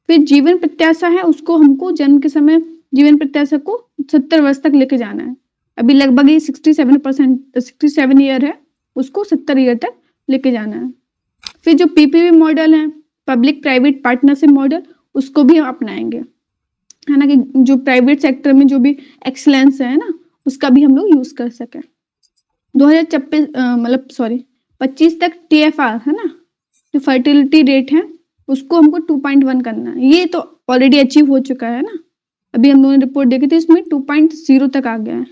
फिर जीवन प्रत्याशा है उसको हमको जन्म के समय जीवन प्रत्याशा को 70 वर्ष तक लेके जाना है। अभी लगभग ये 67 ईयर है, उसको 70 ईयर तक लेके जाना है। फिर जो पीपीपी मॉडल है, पब्लिक प्राइवेट पार्टनरशिप मॉडल, उसको भी हम अपनाएंगे, है ना, कि जो प्राइवेट सेक्टर में जो भी एक्सीलेंस है ना उसका भी हम लोग यूज कर सके। 2025 तक TFR है ना, जो फर्टिलिटी रेट है उसको हमको 2.1 करना है। ये तो ऑलरेडी अचीव हो चुका है ना, अभी हम लोगों ने रिपोर्ट देखी थी, इसमें 2.0 तक आ गया है,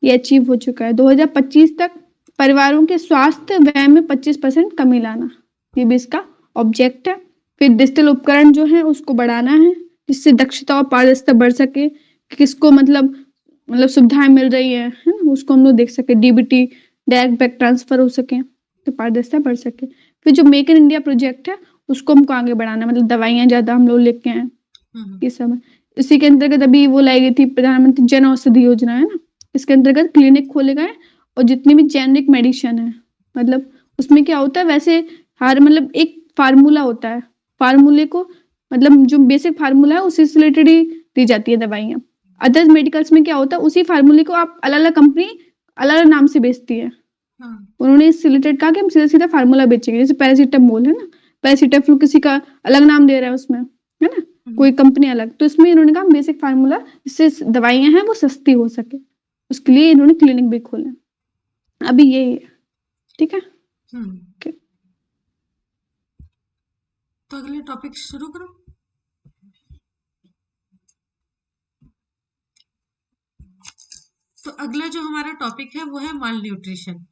ये अचीव हो चुका है। 2025 तक परिवारों के स्वास्थ्य व्यय में 25% कमी लाना, ये भी इसका ऑब्जेक्ट है। फिर डिजिटल उपकरण जो है उसको बढ़ाना है, जिससे दक्षता और पारदर्शिता बढ़ सके, किसको मतलब सुविधाएं मिल रही है ना, उसको हम लोग देख सके, डीबीटी डायरेक्ट बैंक ट्रांसफर हो सके, तो पारदर्शिता बढ़ सके। फिर जो मेक इन इंडिया प्रोजेक्ट है उसको हमको आगे बढ़ाना है, मतलब दवाइयां ज्यादा हम लोग लेके आए, ये सब है। इसी के अंतर्गत अभी वो लाई गई थी प्रधानमंत्री जन औषधि योजना, है ना, इसके अंतर्गत क्लिनिक खोले गए और जितनी भी जेनरिक मेडिसिन है, मतलब उसमें क्या होता है, वैसे हर मतलब एक फार्मूला होता है, फार्मूले को मतलब जो बेसिक फार्मूला है उसी से रिलेटेड ही दी जाती है दवाइयाँ। अदर मेडिकल्स में क्या होता है, उसी फार्मूले को आप अलग अलग कंपनी अलग अलग नाम से बेचती है। उन्होंने इससे रिलेटेड कहा कि हम सीधा सीधा फार्मूला बेचेंगे, जैसे पैरासीटामोल है ना, पैरासीटामोल किसी का अलग नाम दे रहा है उसमें, है ना, कोई कंपनी अलग, तो इसमें इन्होंने कहा बेसिक फार्मूला, जिससे दवाइयां हैं वो सस्ती हो सके, उसके लिए इन्होंने क्लिनिक भी खोले। अभी यही है, ठीक है। Okay. तो अगले टॉपिक शुरू करो। तो अगला जो हमारा टॉपिक है वो है माल न्यूट्रिशन।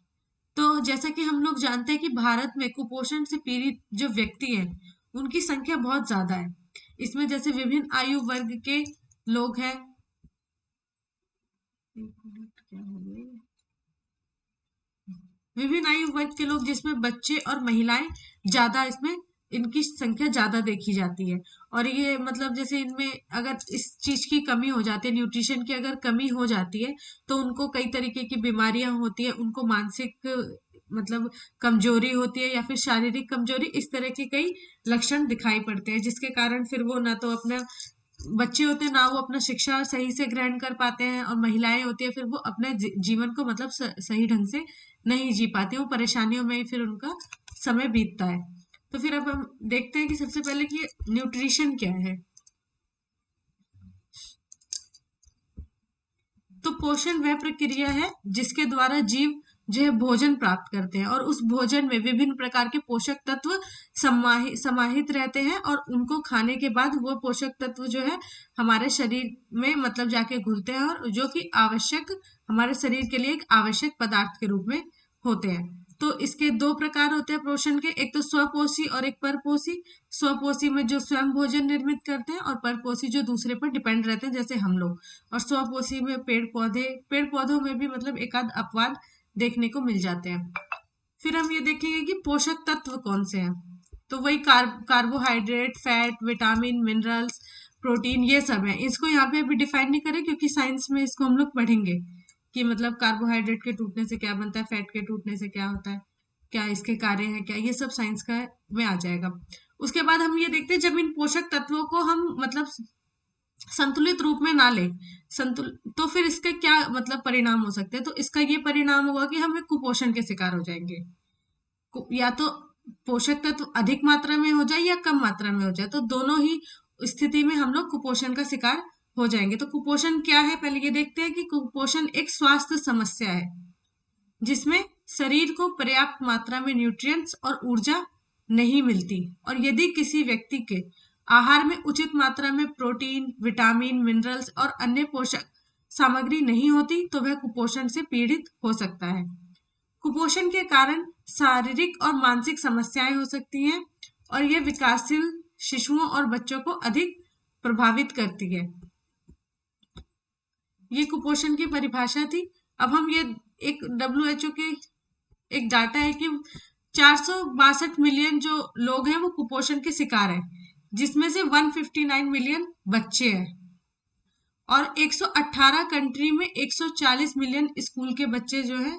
तो जैसा कि हम लोग जानते हैं कि भारत में कुपोषण से पीड़ित जो व्यक्ति हैं उनकी संख्या बहुत ज्यादा है। इसमें जैसे विभिन्न आयु वर्ग के लोग हैं, विभिन्न आयु वर्ग के लोग जिसमें बच्चे और महिलाएं ज्यादा, इसमें इनकी संख्या ज्यादा देखी जाती है। और ये मतलब जैसे इनमें अगर इस चीज की कमी हो जाती है, न्यूट्रिशन की अगर कमी हो जाती है, तो उनको कई तरीके की बीमारियां होती है, उनको मानसिक मतलब कमजोरी होती है या फिर शारीरिक कमजोरी, इस तरह के कई लक्षण दिखाई पड़ते हैं, जिसके कारण फिर वो ना तो अपना, बच्चे होते हैं ना वो अपना शिक्षा सही से ग्रहण कर पाते हैं, और महिलाएं होती है फिर वो अपने जीवन को मतलब सही ढंग से नहीं जी पाती, वो परेशानियों में ही फिर उनका समय बीतता है। तो फिर अब हम देखते हैं कि सबसे पहले कि न्यूट्रिशन क्या है। तो पोषण वह प्रक्रिया है जिसके द्वारा जीव जो है भोजन प्राप्त करते हैं, और उस भोजन में विभिन्न प्रकार के पोषक तत्व समाहित रहते हैं, और उनको खाने के बाद वो पोषक तत्व जो है हमारे शरीर में मतलब जाके घुलते हैं, और जो कि आवश्यक, हमारे शरीर के लिए एक आवश्यक पदार्थ के रूप में होते हैं। तो इसके दो प्रकार होते हैं पोषण के, एक तो स्वपोषी और एक परपोषी। स्वपोषी में जो स्वयं भोजन निर्मित करते हैं, और परपोषी जो दूसरे पर डिपेंड रहते हैं जैसे हम लोग। और स्वपोषी में पेड़ पौधों में भी मतलब एकाध अपवाद देखने को मिल जाते हैं। फिर हम ये देखेंगे कि पोषक तत्व कौन से हैं। तो वही carbohydrate, fat, vitamin, minerals, protein, ये सब है। इसको यहाँ पे अभी डिफाइन नहीं करें क्योंकि साइंस में इसको हम लोग पढ़ेंगे कि मतलब कार्बोहाइड्रेट के टूटने से क्या बनता है, फैट के टूटने से क्या होता है, क्या इसके कार्य है, क्या ये सब साइंस का में आ जाएगा। उसके बाद हम ये देखते हैं जब इन पोषक तत्वों को हम मतलब संतुलित रूप में ना ले, तो फिर इसके क्या मतलब परिणाम हो सकते हैं। तो इसका ये परिणाम होगा कि हम एक कुपोषण के शिकार हो जाएंगे। या तो पोषक तत्व अधिक मात्रा में हो जाए या कम मात्रा में हो जाए, तो दोनों ही स्थिति में हम लोग कुपोषण का शिकार हो जाएंगे। तो कुपोषण क्या है, पहले ये देखते हैं कि कुपोषण एक स्वास्थ्य समस्या है जिसमें शरीर को पर्याप्त मात्रा में न्यूट्रिएंट्स और ऊर्जा नहीं मिलती, और यदि किसी व्यक्ति के आहार में उचित मात्रा में प्रोटीन, विटामिन, मिनरल्स और अन्य पोषक सामग्री नहीं होती तो वह कुपोषण से पीड़ित हो सकता है। कुपोषण के कारण शारीरिक और मानसिक समस्याएं हो सकती हैं, और यह विकासशील शिशुओं और बच्चों को अधिक प्रभावित करती है। ये कुपोषण की परिभाषा थी। अब हम ये एक WHO के एक डाटा है कि 462 मिलियन जो लोग हैं वो कुपोषण के शिकार हैं, जिसमें से 159 मिलियन बच्चे हैं, और 118 कंट्री में 140 मिलियन स्कूल के बच्चे जो है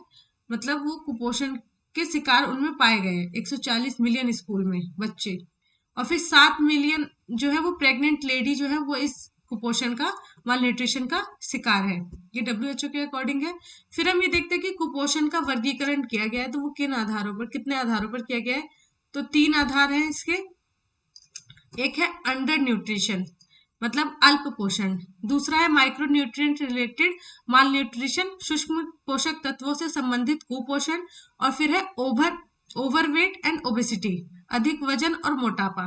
मतलब वो कुपोषण के शिकार उनमें पाए गए हैं, 140 मिलियन स्कूल में बच्चे। और फिर 7 मिलियन जो है वो प्रेग्नेंट लेडी जो है वो इस कुपोषण का, माल न्यूट्रिशन का शिकार है। ये WHO के अकॉर्डिंग है। फिर हम ये देखते हैं कि कुपोषण का वर्गीकरण किया गया है, तो वो किन आधारों पर, कितने आधारों पर किया गया है। तो 3 आधार हैं इसके। एक है अंडर न्यूट्रिशन मतलब अल्प पोषण, दूसरा है माइक्रो न्यूट्रिएंट रिलेटेड माल न्यूट्रिशन सूक्ष्म पोषक तत्वों से संबंधित कुपोषण, और फिर है ओवर ओवरवेट एंड ओबेसिटी, अधिक वजन और मोटापा।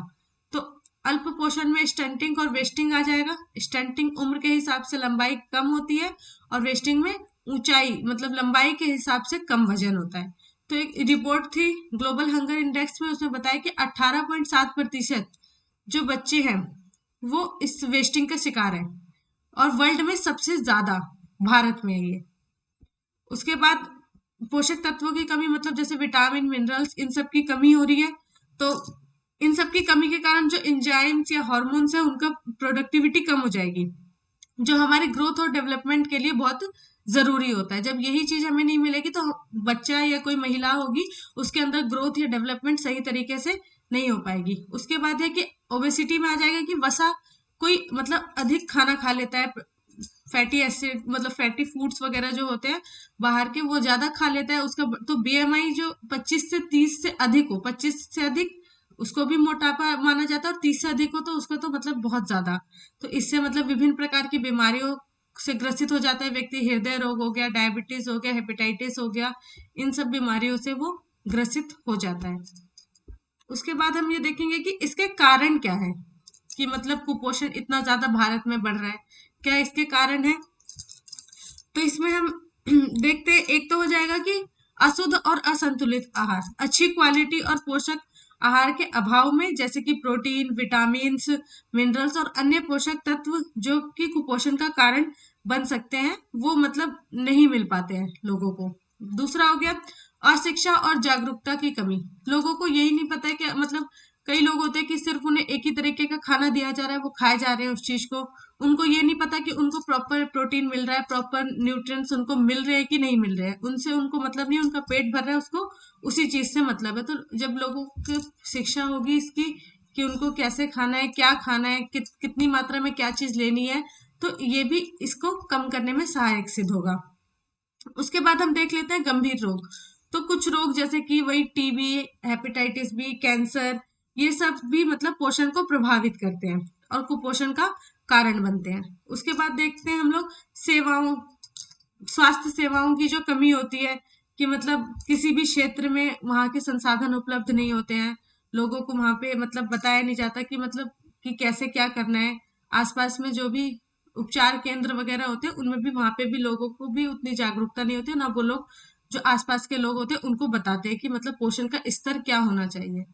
तो अल्प पोषण में स्टंटिंग और वेस्टिंग आ जाएगा। स्टंटिंग उम्र के हिसाब से लंबाई कम होती है और वेस्टिंग में ऊंचाई मतलब लंबाई के हिसाब से कम वजन होता है। तो एक रिपोर्ट थी ग्लोबल हंगर इंडेक्स में, उसमें बताया कि 18.7% जो बच्चे हैं वो इस वेस्टिंग का शिकार है और वर्ल्ड में सबसे ज्यादा भारत में है ये। उसके बाद पोषक तत्वों की कमी मतलब जैसे विटामिन मिनरल्स इन सब की कमी हो रही है। तो इन सब की कमी के कारण जो एंजाइम्स या हार्मोन्स है उनका प्रोडक्टिविटी कम हो जाएगी, जो हमारे ग्रोथ और डेवलपमेंट के लिए बहुत जरूरी होता है। जब यही चीज हमें नहीं मिलेगी तो बच्चा या कोई महिला होगी उसके अंदर ग्रोथ या डेवलपमेंट सही तरीके से नहीं हो पाएगी। उसके बाद है कि ओबेसिटी में आ जाएगा कि वसा कोई मतलब अधिक खाना खा लेता है, फैटी एसिड मतलब फैटी फूड्स वगैरह जो होते हैं बाहर के वो ज्यादा खा लेता है, उसका तो बीएमआई जो 25 से 30 से अधिक हो, 25 से अधिक उसको भी मोटापा माना जाता है और 30 से अधिक हो तो उसको तो मतलब बहुत ज्यादा। तो इससे मतलब विभिन्न प्रकार की बीमारियों से ग्रसित हो जाता है व्यक्ति, हृदय रोग हो गया, डायबिटीज हो गया, हेपेटाइटिस हो गया, इन सब बीमारियों से वो ग्रसित हो जाता है। उसके बाद हम ये देखेंगे कि इसके कारण क्या है, कि मतलब कुपोषण इतना ज्यादा भारत में बढ़ रहा है, क्या इसके कारण है। तो इसमें हम देखते हैं, एक तो हो जाएगा कि अशुद्ध और असंतुलित आहार, अच्छी क्वालिटी और पोषक आहार के अभाव में जैसे कि प्रोटीन, विटामिन, मिनरल्स और अन्य पोषक तत्व जो कि कुपोषण का कारण बन सकते हैं वो मतलब नहीं मिल पाते हैं लोगों को। दूसरा हो गया अशिक्षा और जागरूकता की कमी, लोगों को यही नहीं पता है कि मतलब कई लोग होते हैं कि सिर्फ उन्हें एक ही तरीके का खाना दिया जा रहा है, वो खाए जा रहे हैं उस चीज को, उनको ये नहीं पता कि उनको प्रॉपर प्रोटीन मिल रहा है, प्रॉपर न्यूट्रिएंट्स उनको मिल रहे हैं कि नहीं मिल रहे हैं, उनसे उनको मतलब नहीं, उनका पेट भर रहा है उसको उसी चीज से मतलब है। तो जब लोगों की शिक्षा होगी इसकी कि उनको कैसे खाना है, क्या खाना है, कितनी मात्रा में क्या चीज लेनी है, तो ये भी इसको कम करने में सहायक सिद्ध होगा। उसके बाद हम देख लेते हैं गंभीर रोग। तो कुछ रोग जैसे कि वही टीबी, हेपेटाइटिस बी, कैंसर, ये सब भी मतलब पोषण को प्रभावित करते हैं और कुपोषण का कारण बनते हैं। उसके बाद देखते हैं हम लोग सेवाओं, स्वास्थ्य सेवाओं की जो कमी होती है कि मतलब किसी भी क्षेत्र में वहाँ के संसाधन उपलब्ध नहीं होते हैं, लोगों को वहाँ पे मतलब बताया नहीं जाता कि मतलब कि कैसे क्या करना है। आसपास में जो भी उपचार केंद्र वगैरह होते हैं उनमें भी वहाँ पे भी लोगों को भी उतनी जागरूकता नहीं होती है, ना वो लोग जो आसपास के लोग होते हैं उनको बताते हैं कि मतलब पोषण का स्तर क्या होना चाहिए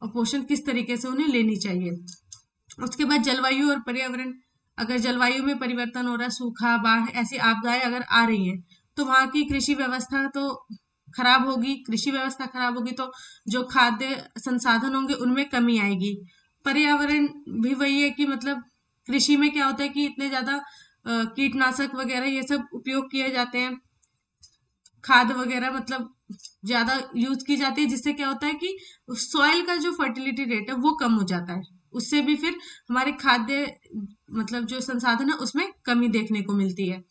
और पोषण किस तरीके से उन्हें लेनी चाहिए। उसके बाद जलवायु और पर्यावरण, अगर जलवायु में परिवर्तन हो रहा है, सूखा, बाढ़, ऐसी आपदाएं अगर आ रही हैं तो वहां की कृषि व्यवस्था तो खराब होगी, कृषि व्यवस्था खराब होगी तो जो खाद्य संसाधन होंगे उनमें कमी आएगी। पर्यावरण भी वही है कि मतलब कृषि में क्या होता है कि इतने ज्यादा कीटनाशक वगैरह ये सब उपयोग किए जाते हैं, खाद वगैरह मतलब ज्यादा यूज की जाती है, जिससे क्या होता है कि सॉइल का जो फर्टिलिटी रेट है वो कम हो जाता है, उससे भी फिर हमारे खाद्य मतलब जो संसाधन है उसमें कमी देखने को मिलती है।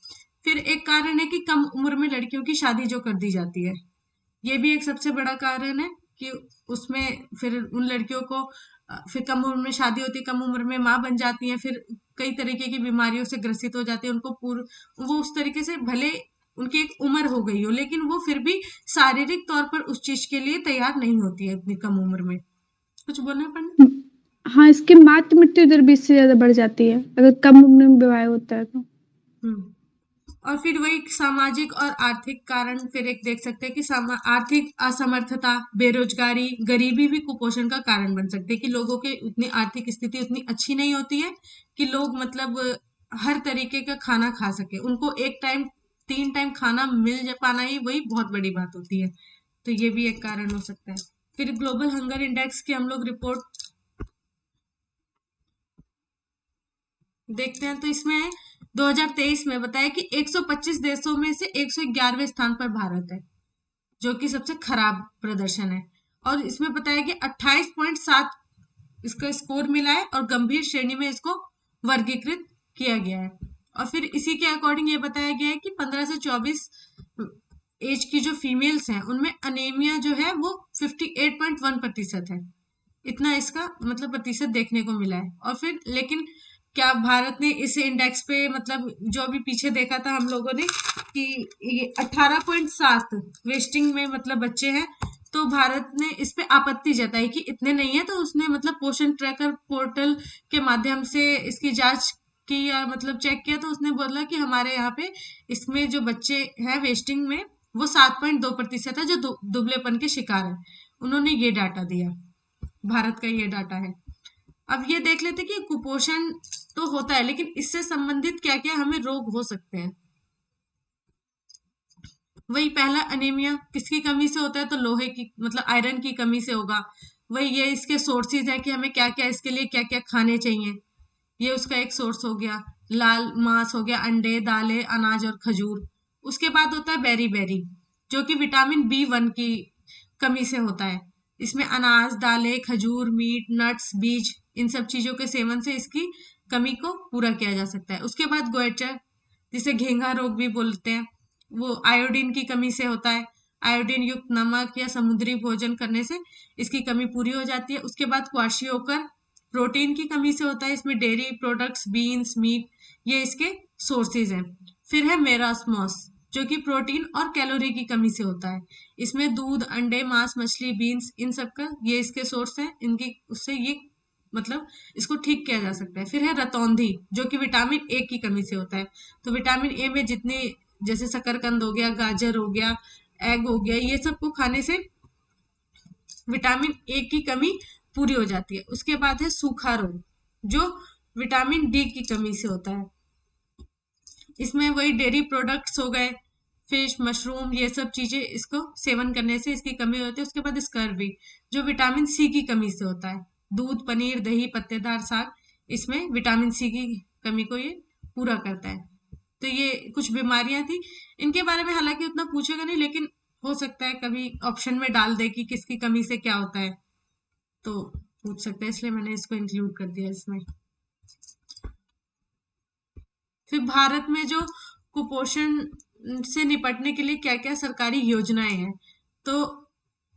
फिर एक कारण है कि कम उम्र में लड़कियों की शादी जो कर दी जाती है, ये भी एक सबसे बड़ा कारण है कि उसमें फिर उन लड़कियों को फिर कम उम्र में शादी होती है, कम उम्र में माँ बन जाती है, फिर कई तरीके की बीमारियों से ग्रसित हो जाती है, उनको पूर्व वो उस तरीके से भले उनकी एक उम्र हो गई हो लेकिन वो फिर भी शारीरिक तौर पर उस चीज के लिए तैयार नहीं होती है इतनी कम उम्र में। कुछ बोलना पड़ना। हाँ, इसकी मातृ मृत्यु दर भी इससे ज़्यादा बढ़ जाती है, अगर कम उम्र में विवाह होता है तो। हम्म। और फिर वही सामाजिक और आर्थिक कारण फिर एक देख सकते हैं कि आर्थिक असमर्थता, बेरोजगारी, गरीबी भी कुपोषण का कारण बन सकते हैं कि लोगों की उतनी आर्थिक स्थिति उतनी अच्छी नहीं होती है कि लोग मतलब हर तरीके का खाना खा सके, उनको एक टाइम 3 टाइम खाना मिल पाना ही वही बहुत बड़ी बात होती है। तो ये भी एक कारण हो सकता है। फिर ग्लोबल हंगर इंडेक्स की हम लोग रिपोर्ट देखते हैं तो इसमें 2023 में बताया कि 125 देशों में से 111वें स्थान पर भारत है, जो कि सबसे खराब प्रदर्शन है। और इसमें बताया कि 28.7 इसका स्कोर मिला है और गंभीर श्रेणी में इसको वर्गीकृत किया गया है। और फिर इसी के अकॉर्डिंग ये बताया गया है कि 15 से 24 एज की जो फीमेल्स हैं उनमें अनेमिया जो है वो 58.1% है, इतना इसका मतलब प्रतिशत देखने को मिला है। और फिर लेकिन क्या भारत ने इस इंडेक्स पे मतलब जो अभी पीछे देखा था हम लोगों ने कि ये 18.7 वेस्टिंग में मतलब बच्चे हैं, तो भारत ने इस पे आपत्ति जताई कि इतने नहीं है, तो उसने मतलब पोषण ट्रैकर पोर्टल के माध्यम से इसकी जांच की या मतलब चेक किया, तो उसने बोला कि हमारे यहाँ पे इसमें जो बच्चे हैं वेस्टिंग में वो 7.2% है जो दुबलेपन के शिकार है। उन्होंने ये डाटा दिया, भारत का ये डाटा है। अब ये देख लेते कि कुपोषण तो होता है, लेकिन इससे संबंधित क्या क्या हमें रोग हो सकते हैं। वही पहला अनीमिया किसकी कमी से होता है, तो लोहे की मतलब आयरन की कमी से होगा। वही ये इसके सोर्सेज है कि हमें क्या क्या इसके लिए क्या क्या खाने चाहिए, ये उसका एक सोर्स हो गया। लाल मांस हो गया, अंडे, दालें, अनाज और खजूर। उसके बाद होता है बेरी बेरी, जो कि विटामिन B1 की कमी से होता है। इसमें अनाज, दालें, खजूर, मीट, नट्स, बीज, इन सब चीजों के सेवन से इसकी कमी को पूरा किया जा सकता है। उसके बाद गोएचर, जिसे घेंघा रोग भी बोलते हैं, वो आयोडीन की कमी से होता है। आयोडीन युक्त नमक या समुद्री भोजन करने से इसकी कमी पूरी हो जाती है। उसके बाद क्वाशियोकर, प्रोटीन की कमी से होता है। इसमें डेयरी प्रोडक्ट्स, बीन्स, मीट, ये इसके सोर्सेज हैं। फिर है मेरास्मोस, जो कि प्रोटीन और कैलोरी की कमी से होता है। इसमें दूध, अंडे, मांस, मछली, बीन्स, इन सब का ये इसके सोर्स हैं। इनकी उससे ये मतलब इसको ठीक किया जा सकता है। फिर है रतौंधी, जो कि विटामिन ए की कमी से होता है। तो विटामिन ए में जितनी जैसे शकरकंद हो गया, गाजर हो गया, एग हो गया, ये सब को खाने से विटामिन ए की कमी पूरी हो जाती है। उसके बाद है सूखा रोग, जो विटामिन डी की कमी से होता है। इसमें वही डेयरी प्रोडक्ट्स हो गए, फिश, मशरूम, ये सब चीजें इसको सेवन करने से इसकी कमी होती है। उसके बाद स्कर्वी, जो विटामिन सी की कमी से होता है। दूध, पनीर, दही, पत्तेदार साग, इसमें विटामिन सी की कमी को ये पूरा करता है। तो ये कुछ बीमारियां थी, इनके बारे में हालांकि उतना पूछेगा नहीं, लेकिन हो सकता है कभी ऑप्शन में डाल दे कि किसकी कमी से क्या होता है, तो पूछ सकते हैं, इसलिए मैंने इसको इंक्लूड कर दिया इसमें। फिर भारत में जो कुपोषण से निपटने के लिए क्या क्या सरकारी योजनाएं हैं, तो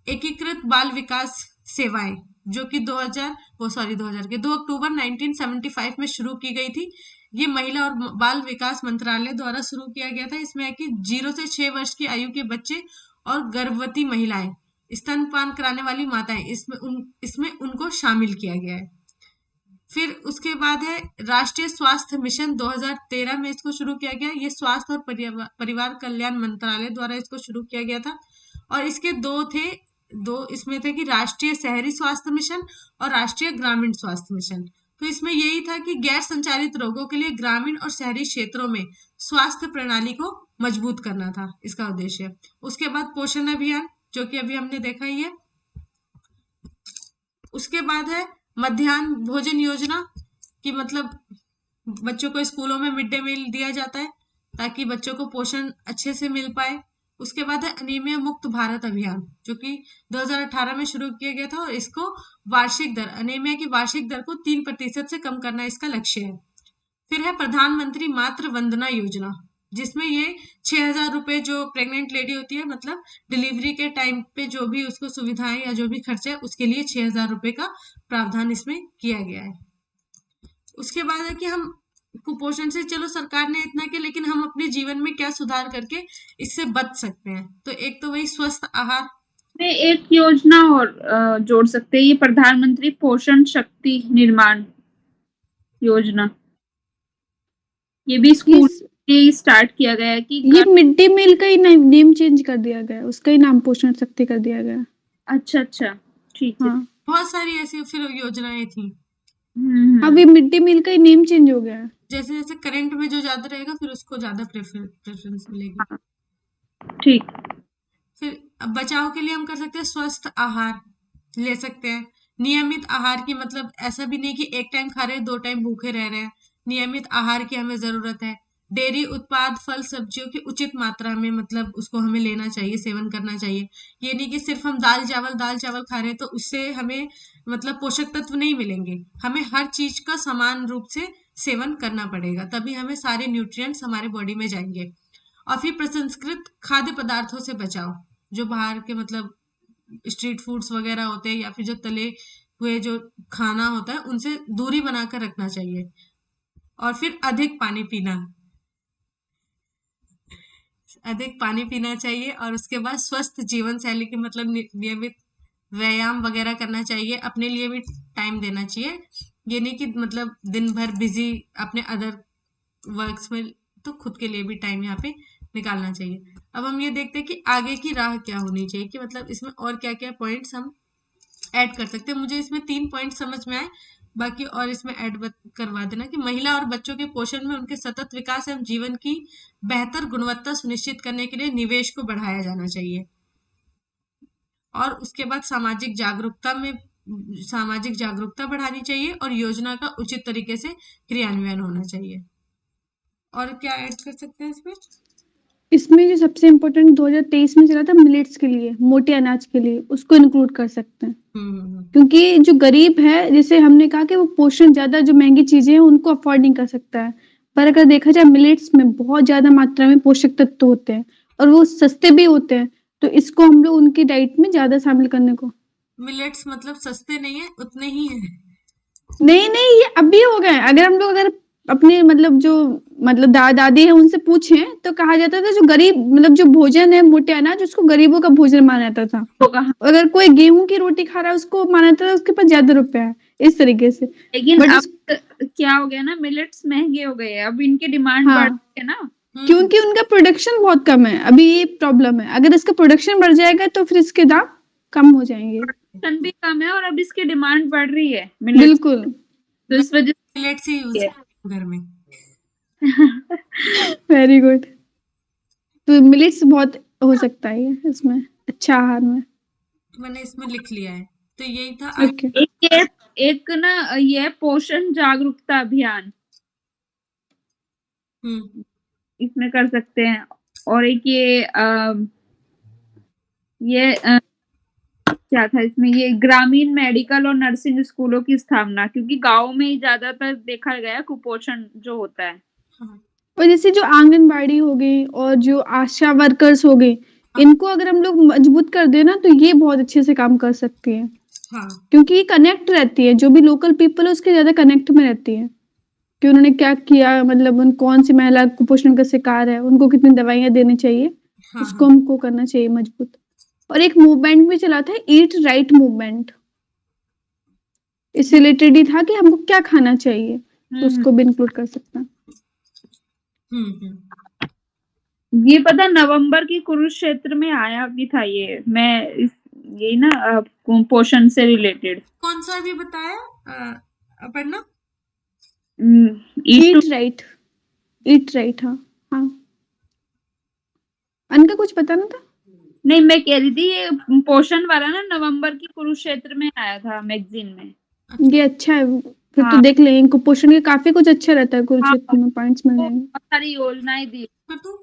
एकीकृत बाल विकास सेवाएं, जो कि 2000 के 2 अक्टूबर 1975 में शुरू की गई थी। ये महिला और बाल विकास मंत्रालय द्वारा शुरू किया गया था। इसमें है कि 0 से 6 वर्ष की आयु के बच्चे और गर्भवती महिलाएं, स्तनपान कराने वाली माताएं, इसमें उनको शामिल किया गया है। फिर उसके बाद है राष्ट्रीय स्वास्थ्य मिशन, 2013 में इसको शुरू किया गया। ये स्वास्थ्य और परिवार कल्याण मंत्रालय द्वारा इसको शुरू किया गया था। और इसके दो इसमें थे कि राष्ट्रीय शहरी स्वास्थ्य मिशन और राष्ट्रीय ग्रामीण स्वास्थ्य मिशन। तो इसमें यही था कि गैर संचालित रोगों के लिए ग्रामीण और शहरी क्षेत्रों में स्वास्थ्य प्रणाली को मजबूत करना था इसका उद्देश्य। उसके बाद पोषण अभियान, जो कि अभी हमने देखा ही है। उसके बाद है मध्याह्न भोजन योजना, कि मतलब बच्चों को स्कूलों में मिड डे मील दिया जाता है ताकि बच्चों को पोषण अच्छे से मिल पाए। उसके बाद है अनीमिया मुक्त भारत अभियान, जो कि 2018 में शुरू किया गया था, और इसको वार्षिक दर, अनीमिया की वार्षिक दर को 3% से कम करना इसका लक्ष्य है। फिर है प्रधानमंत्री मातृ वंदना योजना, जिसमें ये 6,000 रुपए जो प्रेग्नेंट लेडी होती है, मतलब डिलीवरी के टाइम पे जो भी उसको सुविधाएं या जो भी खर्चा है, उसके लिए 6,000 रुपए का प्रावधान इसमें किया गया है। उसके बाद है कि हम कुपोषण से, चलो सरकार ने इतना किया, लेकिन हम अपने जीवन में क्या सुधार करके इससे बच सकते हैं। तो एक तो वही स्वस्थ आहार। में एक योजना और जोड़ सकते हैं, ये प्रधानमंत्री पोषण शक्ति निर्माण योजना। ये भी स्कूल से स्टार्ट किया गया है कि ये मिड डे मील का ही नेम चेंज कर दिया गया, उसका ही नाम पोषण शक्ति कर दिया गया। अच्छा, ठीक है। हाँ, बहुत सारी ऐसी फिर योजनाएं थी। अभी मिड डे मील का ही नेम चेंज हो गया है। जैसे जैसे करंट में जो ज्यादा रहेगा, फिर उसको ज्यादा प्रेफरेंस मिलेगी। हाँ, ठीक। फिर अब बचाव के लिए हम कर सकते हैं स्वस्थ आहार ले सकते हैं। नियमित आहार की मतलब ऐसा भी नहीं कि एक टाइम खा रहे हैं 2 टाइम भूखे रह रहे हैं। नियमित आहार की हमें जरूरत है। डेयरी उत्पाद, फल, सब्जियों की उचित मात्रा में मतलब उसको हमें लेना चाहिए, सेवन करना चाहिए। ये नहीं कि सिर्फ हम दाल चावल खा रहे हैं तो उससे हमें मतलब पोषक तत्व नहीं मिलेंगे। हमें हर चीज का समान रूप से सेवन करना पड़ेगा, तभी हमें सारे न्यूट्रिएंट्स हमारे बॉडी में जाएंगे। और फिर प्रसंस्कृत खाद्य पदार्थों से बचाओ, जो बाहर के मतलब स्ट्रीट फूड्स वगैरह होते हैं या फिर जो तले हुए जो खाना होता है, उनसे दूरी बनाकर रखना चाहिए। और फिर अधिक पानी पीना। अधिक पानी पीना चाहिए और उसके बाद स्वस्थ जीवन शैली की मतलब नियमित व्यायाम वगैरह करना चाहिए, अपने लिए भी टाइम देना चाहिए। ये नहीं कि मतलब दिन भर बिजी अपने अदर वर्क्स में, तो खुद के लिए भी टाइम यहाँ पे निकालना चाहिए। अब हम ये देखते हैं कि आगे की राह क्या होनी चाहिए, कि मतलब इसमें और क्या क्या पॉइंट्स हम ऐड कर सकते हैं। मुझे इसमें 3 पॉइंट समझ में आए, बाकी और इसमें ऐड करवा देना कि महिला और बच्चों के पोषण में उनके सतत विकास एवं जीवन की बेहतर गुणवत्ता सुनिश्चित करने के लिए निवेश को बढ़ाया जाना चाहिए। और उसके बाद सामाजिक जागरूकता बढ़ानी चाहिए और योजना का उचित तरीके से क्रियान्वयन होना चाहिए। और क्या ऐड कर सकते हैं इसमें? इसमें जो सबसे इम्पोर्टेंट 2023 में चला था मिलेट्स के लिए, मोटे अनाज के लिए, उसको इंक्लूड कर सकते हैं। क्योंकि जो गरीब है, जैसे हमने कहा कि वो पोषण ज़्यादा जो महँगी चीज़ें हैं उनको अफोर्ड नहीं कर सकता है। पर अगर देखा जाए मिलेट्स में बहुत ज़्यादा मात्रा में पोषक तत्व होते हैं और वो सस्ते भी होते हैं, तो इसको हम लोग उनकी डाइट में ज़्यादा शामिल करने को। मिलेट्स मतलब सस्ते नहीं है, उतने ही हैं। नहीं, ये अभी हो गए। अगर अपने मतलब जो मतलब दादा-दादी हैं उनसे पूछें तो कहा जाता था जो गरीब मतलब जो भोजन है मोटे अनाज उसको गरीबों का भोजन माना जाता था। तो कहाँ अगर कोई गेहूँ की रोटी खा रहा है उसको माना जाता था उसके पास ज़्यादा रुपए हैं, इस तरीके से। लेकिन बट अब इस क्या हो गया ना, मिलेट्स महँगे हो गए हैं, अब इनकी डिमांड बढ़ हाँ, रही है ना। क्योंकि उनका प्रोडक्शन बहुत कम है, अभी ये प्रॉब्लम है। अगर इसका प्रोडक्शन बढ़ जाएगा तो फिर इसके दाम कम हो जाएँगे। प्रोडक्शन भी कम है और अब इसकी डिमांड बढ़ रही है मिलेट्स, बिल्कुल, तो इस वजह मिलेट्स ही यूज से घर में। Very good. तो मिलेट्स बहुत हो सकता है ये इसमें अच्छा आहार में। मैंने इसमें लिख लिया है, तो यही था। ओके। एक ना ये पोषण जागरूकता अभियान इसमें कर सकते हैं। और एक ये क्या था इसमें, ये ग्रामीण मेडिकल और नर्सिंग स्कूलों की स्थापना, क्योंकि गाँव में ही ज़्यादातर देखा गया है कुपोषण जो होता है। और जैसे जो आंगनबाड़ी हो गई और जो आशा वर्कर्स हो गई, इनको अगर हम लोग मजबूत कर दें ना तो ये बहुत अच्छे से काम कर सकती हैं। हाँ, क्योंकि ये कनेक्ट रहती है, जो भी लोकल पीपल है उसके ज़्यादा कनेक्ट में रहती है, कि उन्होंने क्या किया, मतलब उन कौन-सी महिला कुपोषण का शिकार है, उनको कितनी दवाइयाँ देनी चाहिए, हाँ, उसको हमको करना चाहिए मजबूत। और एक मूवमेंट भी चला था ईट राइट मूवमेंट, इससे रिलेटेड ही था कि हमको क्या खाना चाहिए, तो उसको भी इंक्लूड कर सकते हैं। ये पता नवंबर की कुरुक्षेत्र में आया भी था ये, ये ना पोषण से रिलेटेड। कौन सा भी बताया अपर्णा? ईट राइट हाँ। अनका कुछ बताना था? नहीं, मैं कह रही थी ये पोषण वाला ना नवंबर की कुरुक्षेत्र में आया था मैगजीन में। ये अच्छा है, फिर तो हाँ, देख लेंगे। कुपोषण के काफ़ी कुछ अच्छा रहता है, हाँ, कुरुक्षेत्र में पॉइंट्स मिल वो जाएँगे। बहुत सारी योजनाएं दी। कर दूं?